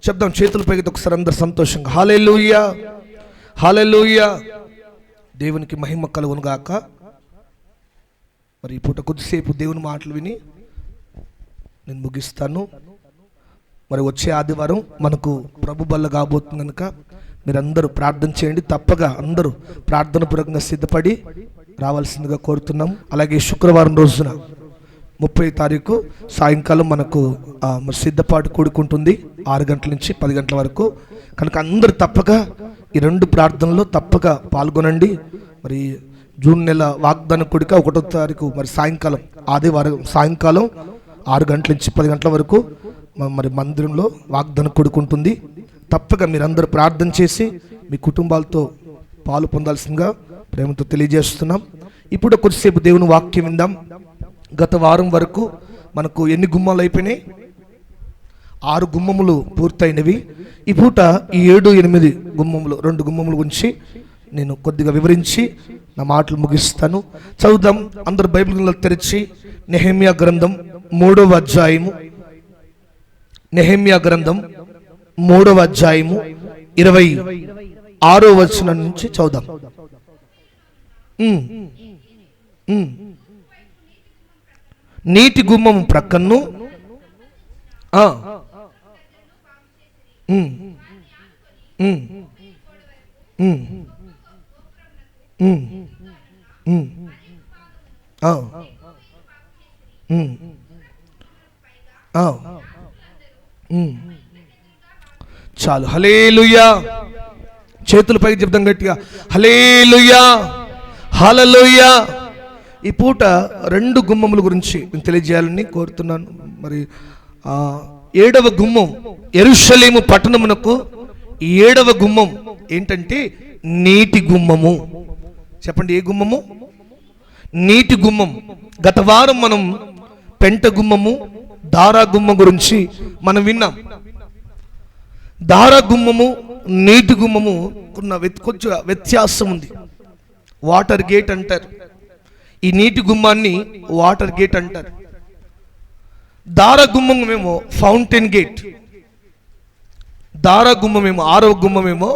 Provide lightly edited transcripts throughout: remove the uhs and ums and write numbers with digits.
చెప్దాం చేతుల పైకి ఒకసారి అందరు సంతోషంగా హల్లెలూయా హల్లెలూయా. దేవునికి మహిమ కలుగును గాక. మరి ఈ పూట కొద్దిసేపు దేవుని మాటలు విని నేను ముగిస్తాను. మరి వచ్చే ఆదివారం మనకు ప్రభు బల్ల కాబోతుంది కనుక మీరందరూ ప్రార్థన చేయండి. తప్పగా అందరూ ప్రార్థన పూర్వకంగా సిద్ధపడి రావాల్సిందిగా కోరుతున్నాం. అలాగే శుక్రవారం రోజున 30 తారీఖు సాయంకాలం మనకు సిద్ధపాటు కూడుకుంటుంది 6 గంటల నుంచి 10 గంటల వరకు. కనుక అందరూ తప్పగా ఈ 2 ప్రార్థనలో తప్పగా పాల్గొనండి. మరి జూన్ నెల వాగ్దాన కూడిక 1వ తారీఖు మరి సాయంకాలం ఆదివారం సాయంకాలం 6 గంటల నుంచి 10 గంటల వరకు మరి మందిరంలో వాగ్దాన కూడుకుంటుంది. తప్పగా మీరందరూ ప్రార్థన చేసి మీ కుటుంబాలతో పాలు పొందాల్సిందిగా ప్రేమతో తెలియజేస్తున్నాం. ఇప్పుడు కొద్దిసేపు దేవుని వాక్యం విందాం. గత వారం వరకు మనకు ఎన్ని గుమ్మాలు అయిపోయినాయి? 6 గుమ్మములు పూర్తయినవి. ఈ పూట ఈ 7, 8 గుమ్మములు 2 గుమ్మముల గురించి నేను కొద్దిగా వివరించి నా మాటలు ముగిస్తాను. చదువుదాం. అందరు బైబిల్ తెరిచి నెహెమ్యా గ్రంథం 3వ అధ్యాయము, నెహెమ్యా గ్రంథం 3వ అధ్యాయము 26వ వచనం నుంచి చదువుదాం. నీటి గుమ్మము ప్రక్కను చాలు. హల్లెలూయా. చేతులపై చెప్దాం గట్టిగా హల్లెలూయా హల్లెలూయా. ఈ పూట 2 గుమ్మముల గురించి నేను తెలియజేయాలని కోరుతున్నాను. మరి 7వ గుమ్మం యెరూషలేము పట్టణమునకు 7వ గుమ్మం ఏంటంటే నీటి గుమ్మము. చెప్పండి, ఏ గుమ్మము? నీటి గుమ్మం. గత వారం మనం పెంట గుమ్మము, దారా గుమ్మం గురించి మనం విన్నాం. దారా గుమ్మము, నీటి గుమ్మము కొంచెం వ్యత్యాసం ఉంది. వాటర్ గేట్ అంటారు. ఈ నీటి గుమ్మాన్ని వాటర్ గేట్ అంటారు. దారా గుమ్మమేమో ఫౌంటైన్ గేట్. దారా గుమ్మమేమో 6వ గుమ్మమేమో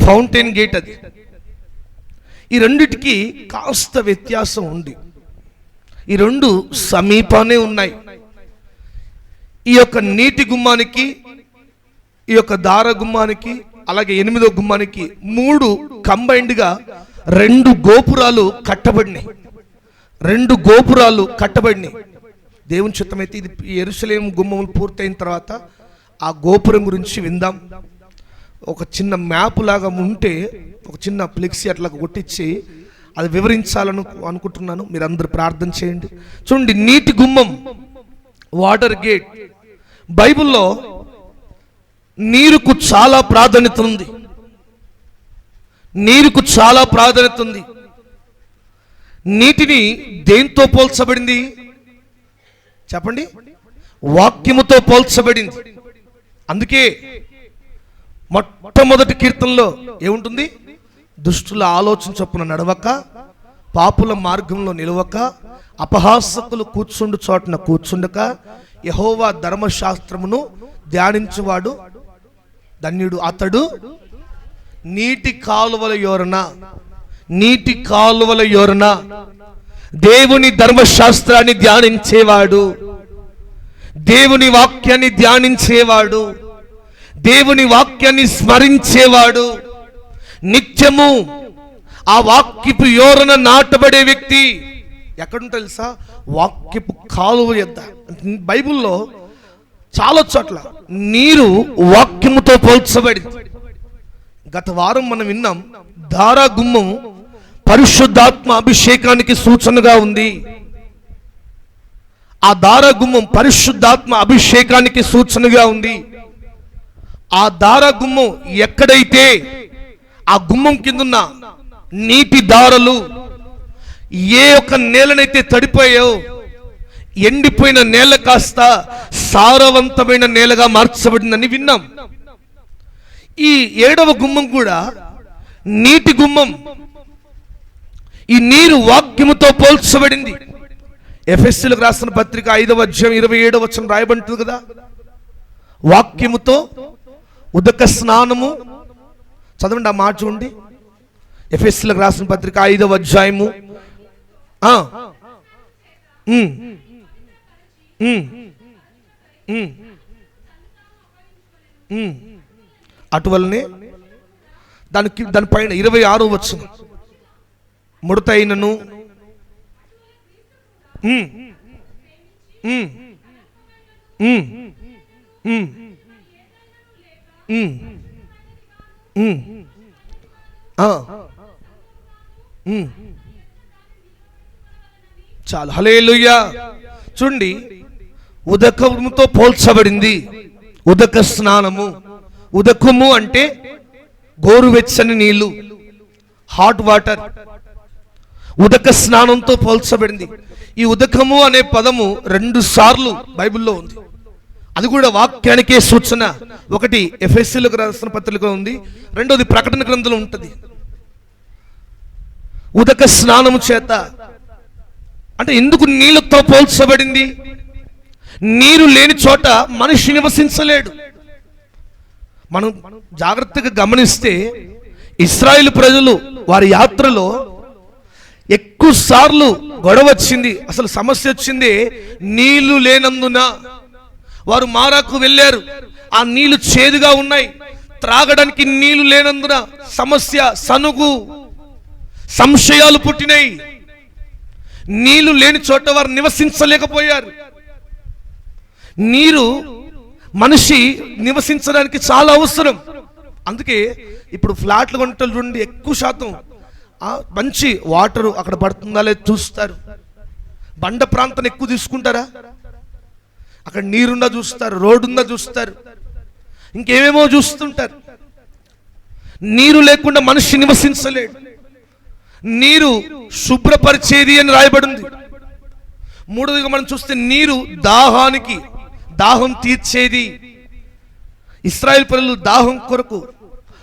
ఫౌంటైన్ గేట్. అది ఈ రెండిటికి కాస్త వ్యత్యాసం ఉంది. ఈ 2 సమీపానే ఉన్నాయి. ఈ యొక్క నీటి గుమ్మానికి, ఈ యొక్క దార గుమ్మానికి, అలాగే 8వ గుమ్మానికి 3 కంబైన్డ్గా 2 గోపురాలు కట్టబడినాయి. 2 గోపురాలు కట్టబడినాయి. దేవుని చిత్తమైతే ఇది యెరూషలేము గుమ్మములు పూర్తయిన తర్వాత ఆ గోపురం గురించి విందాం. ఒక చిన్న మ్యాప్ లాగా ఉంటే ఒక చిన్న ఫ్లెక్సీ అట్లా కొట్టించి అది వివరించాలని అనుకుంటున్నాను. మీరు అందరు ప్రార్థన చేయండి. చూడండి, నీటి గుమ్మం వాటర్ గేట్. బైబిల్లో నీరుకు చాలా ప్రాధాన్యత ఉంది. నీరుకు చాలా ప్రాధాన్యత ఉంది. నీటిని దేంతో పోల్చబడింది? చెప్పండి, వాక్యముతో పోల్చబడింది. అందుకే మొట్టమొదటి కీర్తనలో ఏముంటుంది? దుష్టుల ఆలోచన చొప్పున నడవక, పాపుల మార్గంలో నిలవక, అపహాసకులు కూర్చుండు చోటున కూర్చుండక, యెహోవా ధర్మశాస్త్రమును ధ్యానించువాడు ధన్యుడు. అతడు నీటి కాలువల యోరన, నీటి కాలువల యోరన దేవుని ధర్మశాస్త్రాన్ని ధ్యానించేవాడు, దేవుని వాక్యాన్ని ధ్యానించేవాడు, దేవుని వాక్యాన్ని స్మరించేవాడు, నిత్యము ఆ వాక్యపు యోరన నాటబడే వ్యక్తి ఎక్కడుంటో తెలుసా? వాక్యపు కాలువ యొద్ద. బైబిల్లో చాలా చోట్ల నీరు వాక్యముతో పోల్చబడింది. గత వారం మనం విన్నాం, దారా గుమ్మం పరిశుద్ధాత్మ అభిషేకానికి సూచనగా ఉంది. ఆ దారా గుమ్మం పరిశుద్ధాత్మ అభిషేకానికి సూచనగా ఉంది. ఆ దారా గుమ్మం ఎక్కడైతే ఆ గుమ్మం కిందున్న నీటి దారలు ఏ ఒక్క నేలనైతే తడిపోయాయో, ఎండిపోయిన నేల కాస్త సారవంతమైన నేలగా మార్చబడిందని విన్నాం. ఈ 7వ గుమ్మం కూడా నీటి గుమ్మం. ఈ నీరు వాక్యముతో పోల్చబడింది. ఎఫెసీయులకు రాసిన పత్రిక 5వ అధ్యాయం 27వ వచనం రాయబడుతుంది కదా, వాక్యముతో ఉదక స్నానము. చదవండి ఆ మాట చూడండి, ఎఫెసీయులకు రాసిన పత్రిక 5వ అధ్యాయము. అటువలనే దానిపైన 26వ వచనం, ముడతైనను చాలు. హల్లెలూయా. చూడండి, ఉదకముతో పోల్చబడింది ఉదక స్నానము. ఉదకము అంటే గోరువెచ్చని నీళ్లు, హాట్ వాటర్. ఉదక స్నానంతో పోల్చబడింది. ఈ ఉదకము అనే పదము 2 సార్లు బైబిల్లో ఉంది. అది కూడా వాక్యానికే సూచన. ఒకటి ఎఫెసీయులకు రాసిన పత్రికలో ఉంది, రెండోది ప్రకటన గ్రంథంలో ఉంటుంది. ఉదక స్నానము చేత అంటే ఎందుకు నీళ్ళతో పోల్చబడింది? నీరు లేని చోట మనిషి నివసించలేడు. మనం జాగ్రత్తగా గమనిస్తే ఇశ్రాయేలు ప్రజలు వారి యాత్రలో ఎక్కువ సార్లు గొడవ వచ్చింది, అసలు సమస్య వచ్చింది నీళ్లు లేనందున. వారు మారాకు వెళ్ళారు, ఆ నీళ్లు చేదుగా ఉన్నాయి, త్రాగడానికి నీళ్లు లేనందున సమస్య, సనుగు, సంశయాలు పుట్టినాయి. నీళ్లు లేని చోట వారు నివసించలేకపోయారు. నీరు మనిషి నివసించడానికి చాలా అవసరం. అందుకే ఇప్పుడు ఫ్లాట్లు కొంటలు చూడండి, ఎక్కువ శాతం మంచి వాటర్ అక్కడ పడుతుందా లేదు చూస్తారు. బండ ప్రాంతాన్ని ఎక్కువ తీసుకుంటారా, అక్కడ నీరుందా చూస్తారు, రోడ్డు ఉందా చూస్తారు, ఇంకేమేమో చూస్తుంటారు. నీరు లేకుండా మనిషి నివసించలేడు. నీరు శుభ్రపరిచేది అని రాయబడింది. మూడోదిగా మనం చూస్తే నీరు దాహం తీర్చేది. ఇశ్రాయేలు ప్రజలు దాహం కొరకు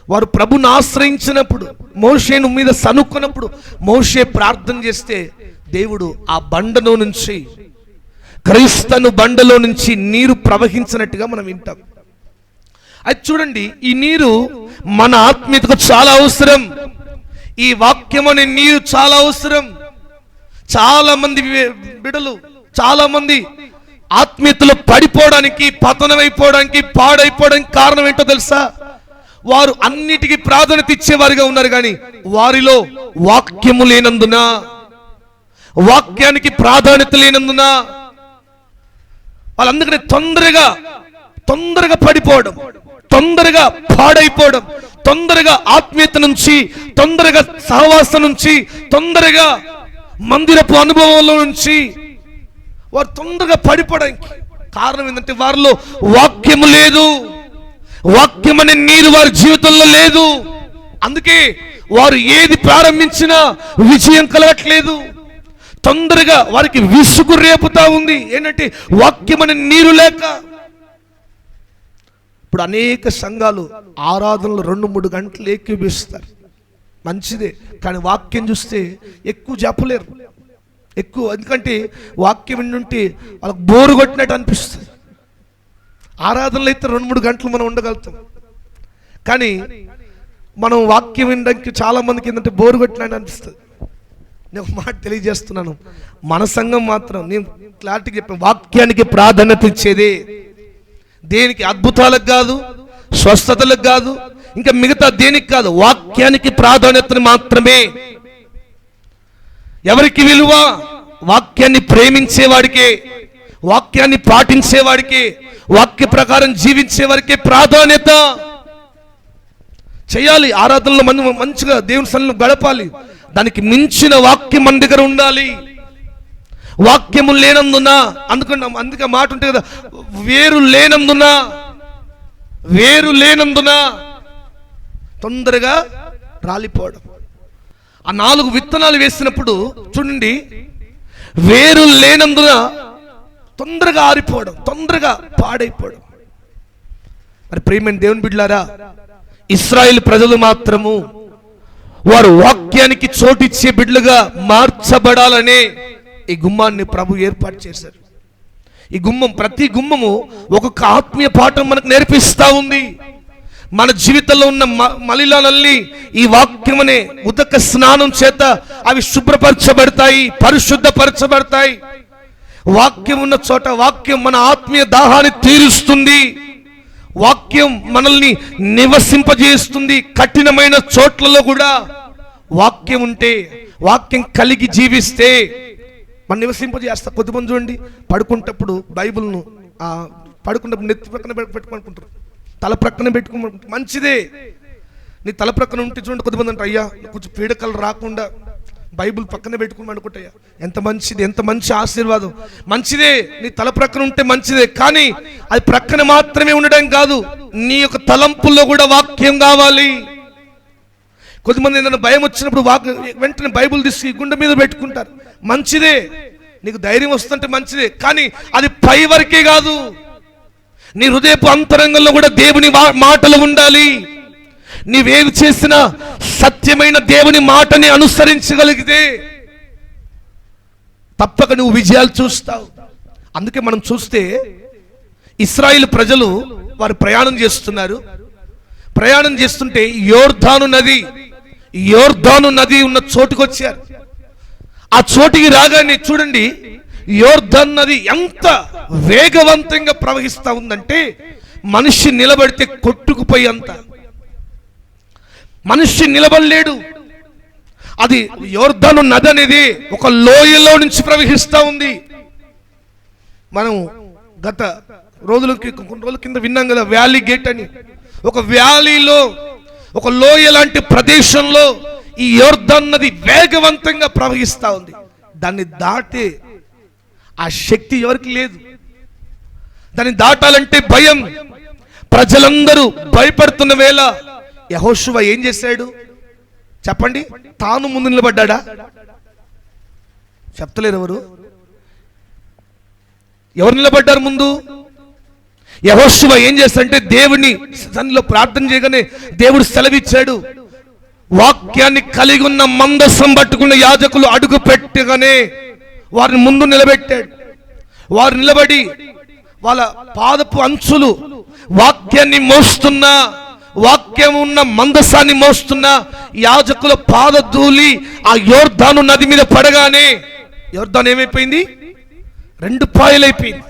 వారు ప్రభుని ఆశ్రయించినప్పుడు, మోషేను మీద సనుక్కున్నప్పుడు మోషే ప్రార్థన చేస్తే దేవుడు ఆ బండలో నుంచి, క్రీస్తు బండలో నుంచి నీరు ప్రవహించినట్టుగా మనం వింటాం. అది చూడండి, ఈ నీరు మన ఆత్మీయతకు చాలా అవసరం. ఈ వాక్యం అనే నీరు చాలా అవసరం. చాలా మంది బిడ్డలు, చాలా మంది ఆత్మీయతలో పడిపోవడానికి, పతనమైపోవడానికి, పాడైపోవడానికి కారణం ఏంటో తెలుసా? వారు అన్నిటికీ ప్రాధాన్యత ఇచ్చేవారిగా ఉన్నారు, కానీ వారిలో వాక్యము లేనందున, వాక్యానికి ప్రాధాన్యత లేనందున వాళ్ళందుకనే తొందరగా పడిపోవడం, తొందరగా పాడైపోవడం, తొందరగా ఆత్మీయత నుంచి, తొందరగా సహవాసం నుంచి, తొందరగా మందిరపు అనుభవంలో నుంచి వారు తొందరగా పడిపోవడానికి కారణం ఏంటంటే వారిలో వాక్యము లేదు. వాక్యం అనే నీరు వారి జీవితంలో లేదు. అందుకే వారు ఏది ప్రారంభించినా విజయం కలగట్లేదు. తొందరగా వారికి విసుగు రేపుతా ఉంది. ఏంటంటే వాక్యం అనే నీరు లేక. ఇప్పుడు అనేక సంఘాలు ఆరాధనలు 2-3 గంటలు ఏకీభవిస్తారు, మంచిదే. కానీ వాక్యం చూస్తే ఎక్కువ చెప్పలేరు, ఎక్కువ. ఎందుకంటే వాక్యం వింటుంటే వాళ్ళకి బోరు కొట్టినట్టు అనిపిస్తుంది. ఆరాధనలు అయితే 2-3 గంటలు మనం ఉండగలుగుతాం, కానీ మనం వాక్యం వినడానికి చాలా మందికి ఏంటంటే బోరు కొట్టినట్టు అనిపిస్తుంది. నేను ఒక మాట తెలియజేస్తున్నాను, మన సంఘం మాత్రం నేను క్లారిటీగా చెప్పాను, వాక్యానికి ప్రాధాన్యత ఇచ్చేది. దేనికి? అద్భుతాలకు కాదు, స్వస్థతలకు కాదు, ఇంకా మిగతా దేనికి కాదు, వాక్యానికి ప్రాధాన్యతను మాత్రమే. ఎవరికి విలువ? వాక్యాన్ని ప్రేమించేవాడికే, వాక్యాన్ని పాటించేవాడికే, వాక్య ప్రకారం జీవించేవాడికే ప్రాధాన్యత చేయాలి. ఆరాధనలో మంచిగా దేవుని సన్నిధిలో గడపాలి. దానికి మించిన వాక్యం మన దగ్గర ఉండాలి. వాక్యము లేనందున, అందుకే మాట ఉంటుంది కదా, వేరు లేనందున తొందరగా రాలిపోవడం. ఆ 4 విత్తనాలు వేసినప్పుడు చూడండి, వేరు లేనందున తొందరగా ఆరిపోవడం, తొందరగా పాడైపోవడం. మరి ప్రియమైన దేవుని బిడ్డలారా, ఇశ్రాయేలు ప్రజలు మాత్రము వారు వాక్యానికి చోటిచ్చే బిడ్డలుగా మార్చబడాలనే ఈ గుమ్మాన్ని ప్రభు ఏర్పాటు చేశారు. ఈ గుమ్మం, ప్రతి గుమ్మము ఒక్కొక్క ఆత్మీయ పాఠం మనకు నేర్పిస్తూ ఉంది. మన జీవితంలో ఉన్న మలిలాలన్నీ ఈ వాక్యం అనే ఉదక స్నానం చేత అవి శుభ్రపరచబడతాయి, పరిశుద్ధపరచబడతాయి. వాక్యం ఉన్న చోట వాక్యం మన ఆత్మీయ దాహాన్ని తీరుస్తుంది. వాక్యం మనల్ని నివసింపజేస్తుంది. కఠినమైన చోట్లలో కూడా వాక్యం ఉంటే, వాక్యం కలిగి జీవిస్తే మనం నివసింపజేస్తా. కొద్దిమంది చూడండి, పడుకుంటప్పుడు బైబిల్ను పడుకున్నప్పుడు నెత్తి ప్రక్కన పెట్టుకుంటారు, తల ప్రక్కన పెట్టుకోమంటారు. మంచిదే, నీ తల ప్రక్కన ఉంటే చూడండి. కొద్దిమంది అంటారు, అయ్యా కొంచెం పీడకలు రాకుండా బైబిల్ పక్కన పెట్టుకుని అనుకుంటాయా. ఎంత మంచిది, ఎంత మంచి ఆశీర్వాదం. మంచిదే, నీ తల ప్రక్కన ఉంటే మంచిదే. కానీ అది ప్రక్కన మాత్రమే ఉండడం కాదు, నీ యొక్క తలంపుల్లో కూడా వాక్యం కావాలి. కొద్దిమంది ఏదైనా భయం వచ్చినప్పుడు వెంటనే బైబిల్ తీసి గుండె మీద పెట్టుకుంటారు. మంచిదే, నీకు ధైర్యం వస్తుంటే మంచిదే. కానీ అది పై వరకే కాదు, నీ హృదయపు అంతరంగంలో కూడా దేవుని మాటలు ఉండాలి. నీవేమి చేసినా సత్యమైన దేవుని మాటని అనుసరించగలిగితే తప్పక నువ్వు విజయాలు చూస్తావు. అందుకే మనం చూస్తే ఇశ్రాయేలు ప్రజలు వారు ప్రయాణం చేస్తున్నారు. ప్రయాణం చేస్తుంటే యోర్దాను నది ఉన్న చోటుకు వచ్చారు. ఆ చోటికి రాగానే చూడండి, యోర్దాను నది ఎంత వేగవంతంగా ప్రవహిస్తా ఉందంటే మనిషి నిలబడితే కొట్టుకుపోయి అంత. మనిషి నిలబడలేడు. అది యోర్దాను నది అనేది ఒక లోయలో నుంచి ప్రవహిస్తూ ఉంది. మనం గత కొన్ని రోజుల కింద విన్నాం కదా, వ్యాలీ గేట్ అని. ఒక వ్యాలీలో, ఒక లోయ లాంటి ప్రదేశంలో ఈ యోర్దాను నది వేగవంతంగా ప్రవహిస్తూ ఉంది. దాన్ని దాటే ఆ శక్తి ఎవరికి లేదు. దాన్ని దాటాలంటే భయం. ప్రజలందరూ భయపడుతున్న వేళ యెహోషువ ఏం చేశాడు చెప్పండి? తాను ముందు నిలబడ్డా? చెప్తలేరు ఎవరు నిలబడ్డారు ముందు? యెహోషువ ఏం చేస్తాడంటే దేవుని సన్నిధిలో ప్రార్థన చేయగానే దేవుడు సెలవిచ్చాడు. వాక్యాన్ని కలిగి ఉన్న మందసం పట్టుకున్న యాజకులు అడుగు పెట్టగానే వారిని ముందు నిలబెట్టాడు. వారు నిలబడి వాళ్ళ పాదపు అంచులు వాక్యాన్ని మోస్తున్న, వాక్యం ఉన్న మందసాన్ని మోస్తున్న యాజకుల పాదధూళి ఆ యోర్దాను నది మీద పడగానే యోర్దాను ఏమైపోయింది? 2 పాయలైపోయింది.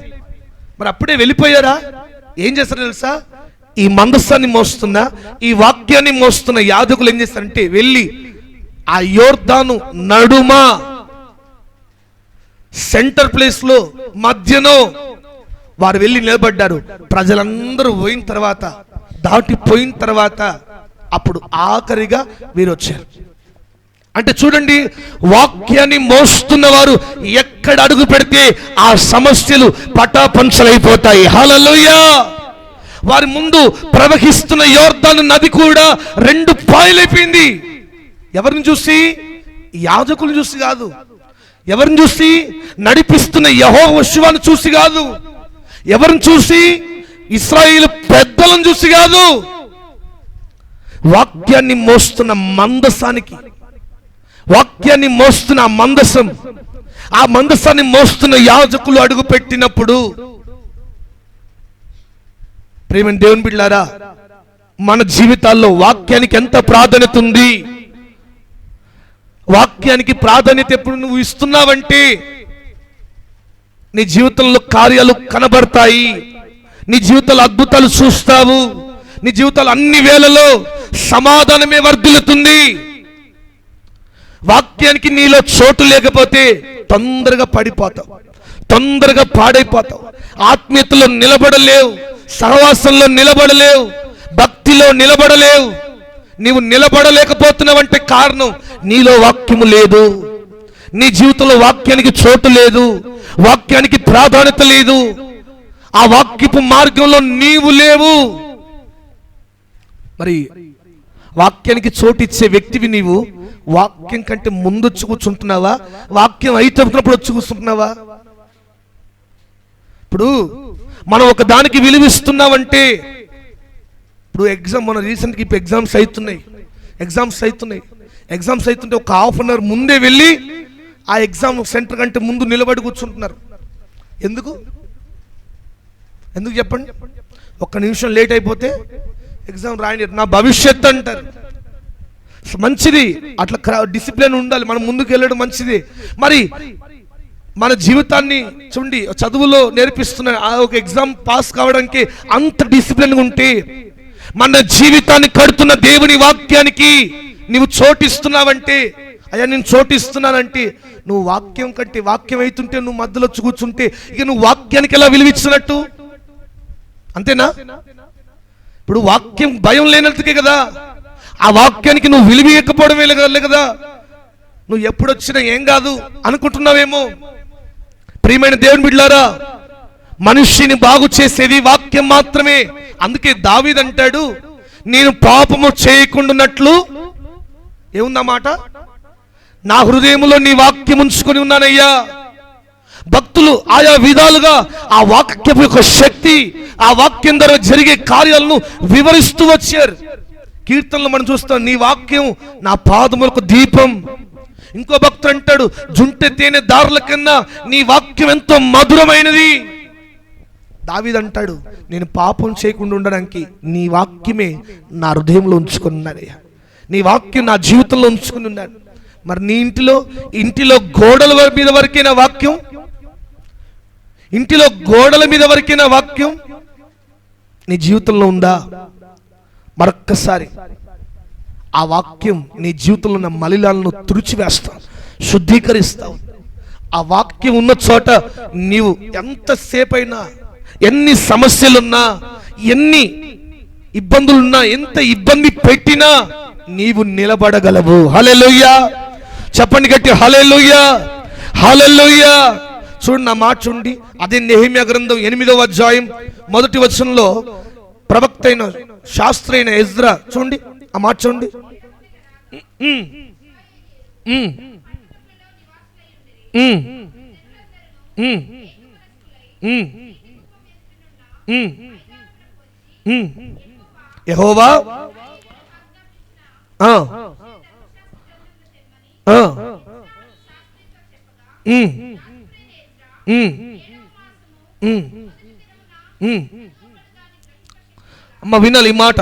మరి అప్పుడే వెళ్ళిపోయారా? ఏం చేస్తారు తెలుసా? ఈ మందసాన్ని మోస్తున్న, ఈ వాక్యాన్ని మోస్తున్న యాజకులు ఏం చేస్తారంటే వెళ్ళి ఆ యోర్దాను నడుమ సెంటర్ ప్లేస్ లో మధ్యలో వారు వెళ్ళి నిలబడ్డారు. ప్రజలందరూ పోయిన తర్వాత, దాటిపోయిన తర్వాత అప్పుడు ఆఖరిగా వీరు వచ్చారు. అంటే చూడండి, వాక్యాన్ని మోస్తున్న వారు ఎక్కడ అడుగు పెడితే ఆ సమస్యలు పటాపంచలైపోతాయి. హల్లెలూయా! వారి ముందు ప్రవహిస్తున్న యోర్దాను నది కూడా 2 పాయలైపోయింది. ఎవరిని చూసి? యాజకులను చూసి కాదు. ఎవరిని చూసి? నడిపిస్తున్న యెహోషువను చూసి కాదు. ఎవరిని చూసి? ఇశ్రాయేలు పెద్దలను చూసి కాదు. వాక్యాన్ని మోస్తున్న మందసానికి, వాక్యాన్ని మోస్తున్న మందసం, ఆ మందసాన్ని మోస్తున్న యాజకులు అడుగు పెట్టినప్పుడు, ప్రేమ దేవుని బిడ్డలారా, మన జీవితాల్లో వాక్యానికి ఎంత ప్రాధాన్యత ఉంది? వాక్యానికి ప్రాధాన్యత ఎప్పుడు నువ్వు ఇస్తున్నావంటే నీ జీవితంలో కార్యాలు కనబడతాయి. నీ జీవితంలో అద్భుతాలు చూస్తావు. నీ జీవితాలు అన్ని వేళలో సమాధానమే వర్ధిల్లుతుంది. వాక్యానికి నీలో చోటు లేకపోతే తొందరగా పడిపోతావు, తొందరగా పాడైపోతావు. ఆత్మీయతలో నిలబడలేవు, సహవాసంలో నిలబడలేవు, భక్తిలో నిలబడలేవు. నీవు నిలబడలేకపోతున్నావంటే కారణం నీలో వాక్యము లేదు. నీ జీవితంలో వాక్యానికి చోటు లేదు, వాక్యానికి ప్రాధాన్యత లేదు. ఆ వాక్యపు మార్గంలో నీవు లేవు. మరి వాక్యానికి చోటు ఇచ్చే వ్యక్తివి నీవు వాక్యం కంటే ముందు వచ్చి కూర్చుంటున్నావా? వాక్యం అయితేప్పుడు వచ్చి కూర్చుంటున్నావా? ఇప్పుడు మనం ఒక దానికి విలువిస్తున్నామంటే, ఇప్పుడు ఎగ్జామ్, మన రీసెంట్గా ఇప్పుడు ఎగ్జామ్స్ అవుతుంటే ఒక హాఫ్ అన్ అవర్ ముందే వెళ్ళి ఆ ఎగ్జామ్ సెంటర్ కంటే ముందు నిలబడి కూర్చుంటున్నారు. ఎందుకు? ఎందుకు చెప్పండి? ఒక్క నిమిషం లేట్ అయిపోతే ఎగ్జామ్ రాయని, నా భవిష్యత్తు అంటారు. మంచిది, అట్లా డిసిప్లిన్ ఉండాలి, మనం ముందుకు వెళ్ళడం మంచిది. మరి మన జీవితాన్ని చూడండి, చదువులో నేర్పిస్తున్న ఒక ఎగ్జామ్ పాస్ కావడానికి అంత డిసిప్లిన్గా ఉంటే, మన జీవితాన్ని కడుతున్న దేవుని వాక్యానికి నువ్వు చోటిస్తున్నావంటే, అయ్యా నేను చోటిస్తున్నానంటే, నువ్వు వాక్యం కంటే వాక్యం అవుతుంటే నువ్వు మధ్యలో కూర్చుంటే ఇక నువ్వు వాక్యానికి ఎలా విలువిచ్చినట్టు? అంతేనా? ఇప్పుడు వాక్యం భయం లేనందుకే కదా, ఆ వాక్యానికి నువ్వు విలువీయకపోవడమే కదా. నువ్వు ఎప్పుడొచ్చినా ఏం కాదు అనుకుంటున్నావేమో. ప్రియమైన దేవుని బిడ్డలారా, మనిషిని బాగు చేసేది వాక్యం మాత్రమే. అందుకే దావీదు అంటాడు, నేను పాపము చేయకుండానట్లు ఏముందన్నమాట, నా హృదయంలో నీ వాక్యం ఉంచుకొని ఉన్నానయ్యా. భక్తులు ఆయా విధాలుగా ఆ వాక్యం యొక్క శక్తి, ఆ వాక్యం ద్వారా జరిగే కార్యాలను వివరిస్తూ వచ్చారు. కీర్తనలు మనం చూస్తాం, నీ వాక్యం నా పాదములకు దీపం. ఇంకో భక్తుడు అంటాడు, జుంటె తేనె దారుల కన్నా నీ వాక్యం ఎంతో మధురమైనది. దావీదు అంటాడు, నేను పాపం చేయకుండా ఉండడానికి నీ వాక్యమే నా హృదయంలో ఉంచుకుని ఉన్నానయ్యా, నీ వాక్యం నా జీవితంలో ఉంచుకుని ఉన్నాను. మరి నీ ఇంటిలో గోడల మీద వరకైనా వాక్యం, ఇంటిలో గోడల మీద వరకైనా వాక్యం నీ జీవితంలో ఉందా? మరొక్కసారి ఆ వాక్యం నీ జీవితంలో ఉన్న మలినాలను తుడిచివేస్తావు, శుద్ధీకరిస్తావు. ఆ వాక్యం ఉన్న చోట నీవు ఎంతసేపైనా, ఎన్ని సమస్యలున్నా, ఎన్ని ఇబ్బందులున్నా, ఎంత ఇబ్బంది పెట్టినా నీవు నిలబడగలవు. హల్లెలూయా, చెప్పండి గట్టి హల్లెలూయా, హల్లెలూయా. చూడండి, నా మాట చూడండి, అదే నెహెమ్యా గ్రంథం 8వ అధ్యాయం 1వ వచనంలో ప్రవక్త అయిన శాస్త్రి అయిన ఎజ్రా, చూడండి ఆ మాట చూడండి. యెహోవా అమ్మ వినాలి ఈ మాట.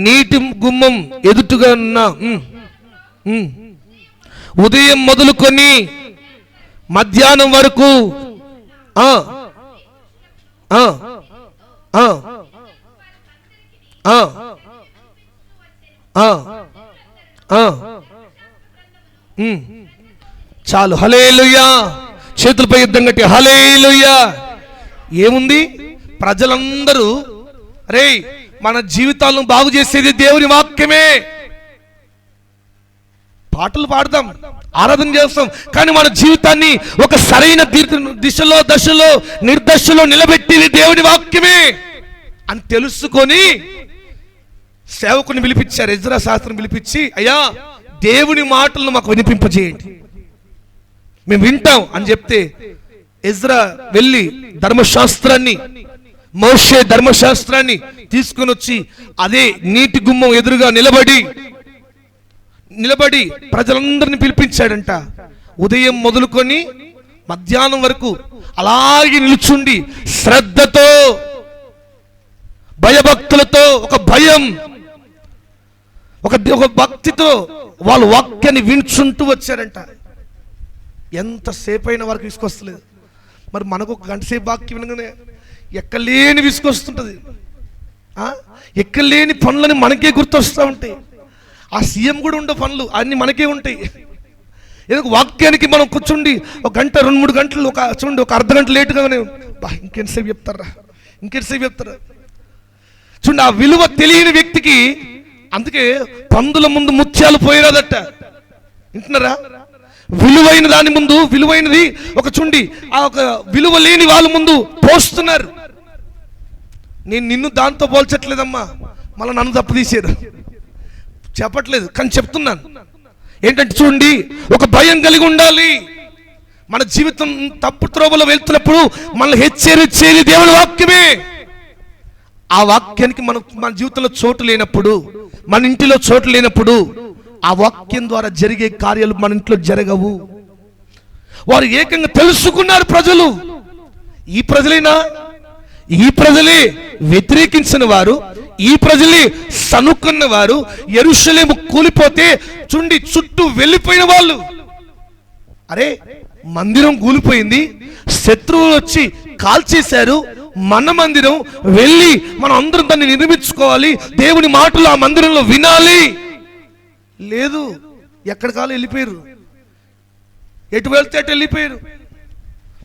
నీటి గుమ్మం ఎదుటుగా ఉన్న ఉదయం మొదలుకొని మధ్యాహ్నం వరకు చాలు. హల్లెలూయా, చేతులపై యుద్ధం కట్టి హల్లెలూయా. ఏముంది? ప్రజలందరూ రే మన జీవితాలను బాగు చేసేది దేవుని వాక్యమే. పాటలు పాడదాం, ఆరాధన చేస్తాం, కానీ మన జీవితాన్ని ఒక సరైన దశలో నిర్దశలో నిలబెట్టేది దేవుని వాక్యమే అని తెలుసుకొని సేవకుని పిలిపించారు. ఎజ్రా శాస్త్రం పిలిపించి, అయ్యా దేవుని మాటలను మాకు వినిపింపజేయండి, మేము వింటాం అని చెప్తే, ఎజ్రా వెళ్ళి ధర్మశాస్త్రాన్ని, మోషే ధర్మశాస్త్రాన్ని తీసుకొని వచ్చి అదే నీటి గుమ్మం ఎదురుగా నిలబడి ప్రజలందరిని పిలిపించాడంట. ఉదయం మొదలుకొని మధ్యాహ్నం వరకు అలాగే నిలుచుండి శ్రద్ధతో, భయభక్తులతో, ఒక భయం, ఒక భక్తితో వాళ్ళు వాక్యాన్ని వించుంటూ వచ్చారంట. ఎంతసేపు అయిన వరకు విసుకొస్తలేదు. మరి మనకు ఒక గంట సేపు వాక్యం వినగానే ఎక్కలేని విసుకొస్తుంటుంది, ఎక్కలేని పనులని మనకే గుర్తొస్తూ ఉంటాయి. ఆ సీఎం కూడా ఉండే పనులు అన్ని మనకే ఉంటాయి. ఎందుకు? వాక్యానికి మనం కూర్చుండి ఒక గంట 2-3 గంటలు చూడండి, ఒక అర్ధ గంట లేటుగానే ఇంకెంతసేపు చెప్తారా చూడండి. ఆ విలువ తెలియని వ్యక్తికి, అందుకే పందుల ముందు ముత్యాలు పోయిరాదట. వింటున్నారా? విలువైన దాని ముందు, విలువైనది ఒక చూడండి, ఆ ఒక విలువ లేని వాళ్ళ ముందు పోస్తున్నారు. నేను నిన్ను దాంతో పోల్చట్లేదమ్మా, మళ్ళీ నన్ను తప్పుదీశారు చెప్పట్లేదు, కానీ చెప్తున్నాను ఏంటంటే, చూడండి, ఒక భయం కలిగి ఉండాలి. మన జీవితం తప్పు త్రోవలో వెళ్తున్నప్పుడు మనల్ని హెచ్చరించేది దేవుని వాక్యమే. ఆ వాక్యానికి మన జీవితంలో చోటు లేనప్పుడు, మన ఇంటిలో చోటు లేనప్పుడు, ఆ వాక్యం ద్వారా జరిగే కార్యాలు మన ఇంట్లో జరగవు. వారు ఏకంగా తెలుసుకున్నారు ప్రజలు. ఈ ప్రజలేనా? ఈ ప్రజలే వ్యతిరేకించిన వారు, ఈ ప్రజలే సనుక్కున్న వారు, యెరూషలేము కూలిపోతే చుట్టూ వెళ్ళిపోయిన వాళ్ళు. అరే, మందిరం కూలిపోయింది, శత్రువులు వచ్చి కాల్చేశారు, మన మందిరం వెళ్ళి మనం అందరం దాన్ని నిర్మించుకోవాలి, దేవుని మాటలు ఆ మందిరంలో వినాలి. లేదు, ఎక్కడ కాలం వెళ్ళిపోయారు, ఎటు వెళ్తే అటు వెళ్ళిపోయారు.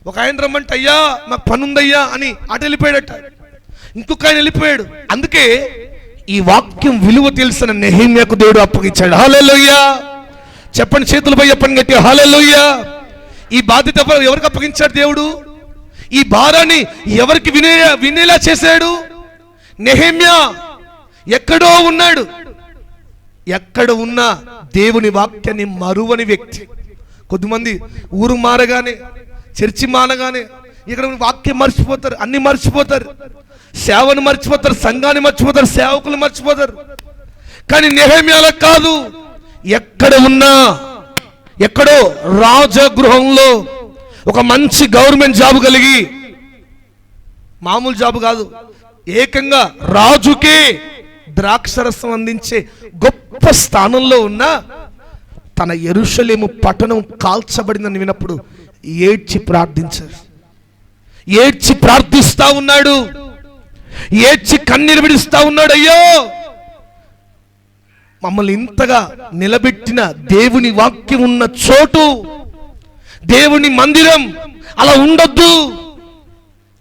ఒక ఆయన రమ్మంటే అయ్యా నాకు పని ఉందయ్యా అని అటు వెళ్ళిపోయాడట, ఇంకొక ఆయన వెళ్ళిపోయాడు. అందుకే ఈ వాక్యం విలువ తెలిసిన నెహెమ్యాకు దేవుడు అప్పగించాడు. హల్లెలూయా చెప్పండి, చేతులపై చెప్పండి గట్టి హల్లెలూయా. ఈ బాధ్యత ఎవరికి అప్పగించాడు దేవుడు? ఈ భారాన్ని ఎవరికి వినేలా చేశాడు? నెహెమ్యా ఎక్కడో ఉన్నాడు. ఎక్కడ ఉన్నా దేవుని వాక్యాన్ని మరువని వ్యక్తి. కొద్దిమంది ఊరు మారగానే, చర్చి మానగానే ఇక్కడ వాక్యం మర్చిపోతారు, అన్ని మర్చిపోతారు, సేవను మర్చిపోతారు, సంఘాన్ని మర్చిపోతారు, సేవకులు మర్చిపోతారు. కానీ నెహెమ్యాలా కాదు. ఎక్కడ ఉన్నా, ఎక్కడో రాజగృహంలో ఒక మంచి గవర్నమెంట్ జాబ్ కలిగి, మామూలు జాబ్ కాదు, ఏకంగా రాజుకే ద్రాక్షరసం అందించే గొప్ప స్థానంలో ఉన్న తన యెరూషలేము పట్టణం కాల్చబడిందని విన్నప్పుడు ఏడ్చి ప్రార్థించారు. ఏడ్చి ప్రార్థిస్తా ఉన్నాడు, ఏడ్చి కన్నీరు విడుస్తా ఉన్నాడు. అయ్యో, మమ్మల్ని ఇంతగా నిలబెట్టిన దేవుని వాక్యం ఉన్న చోటు, దేవుని మందిరం అలా ఉండొద్దు.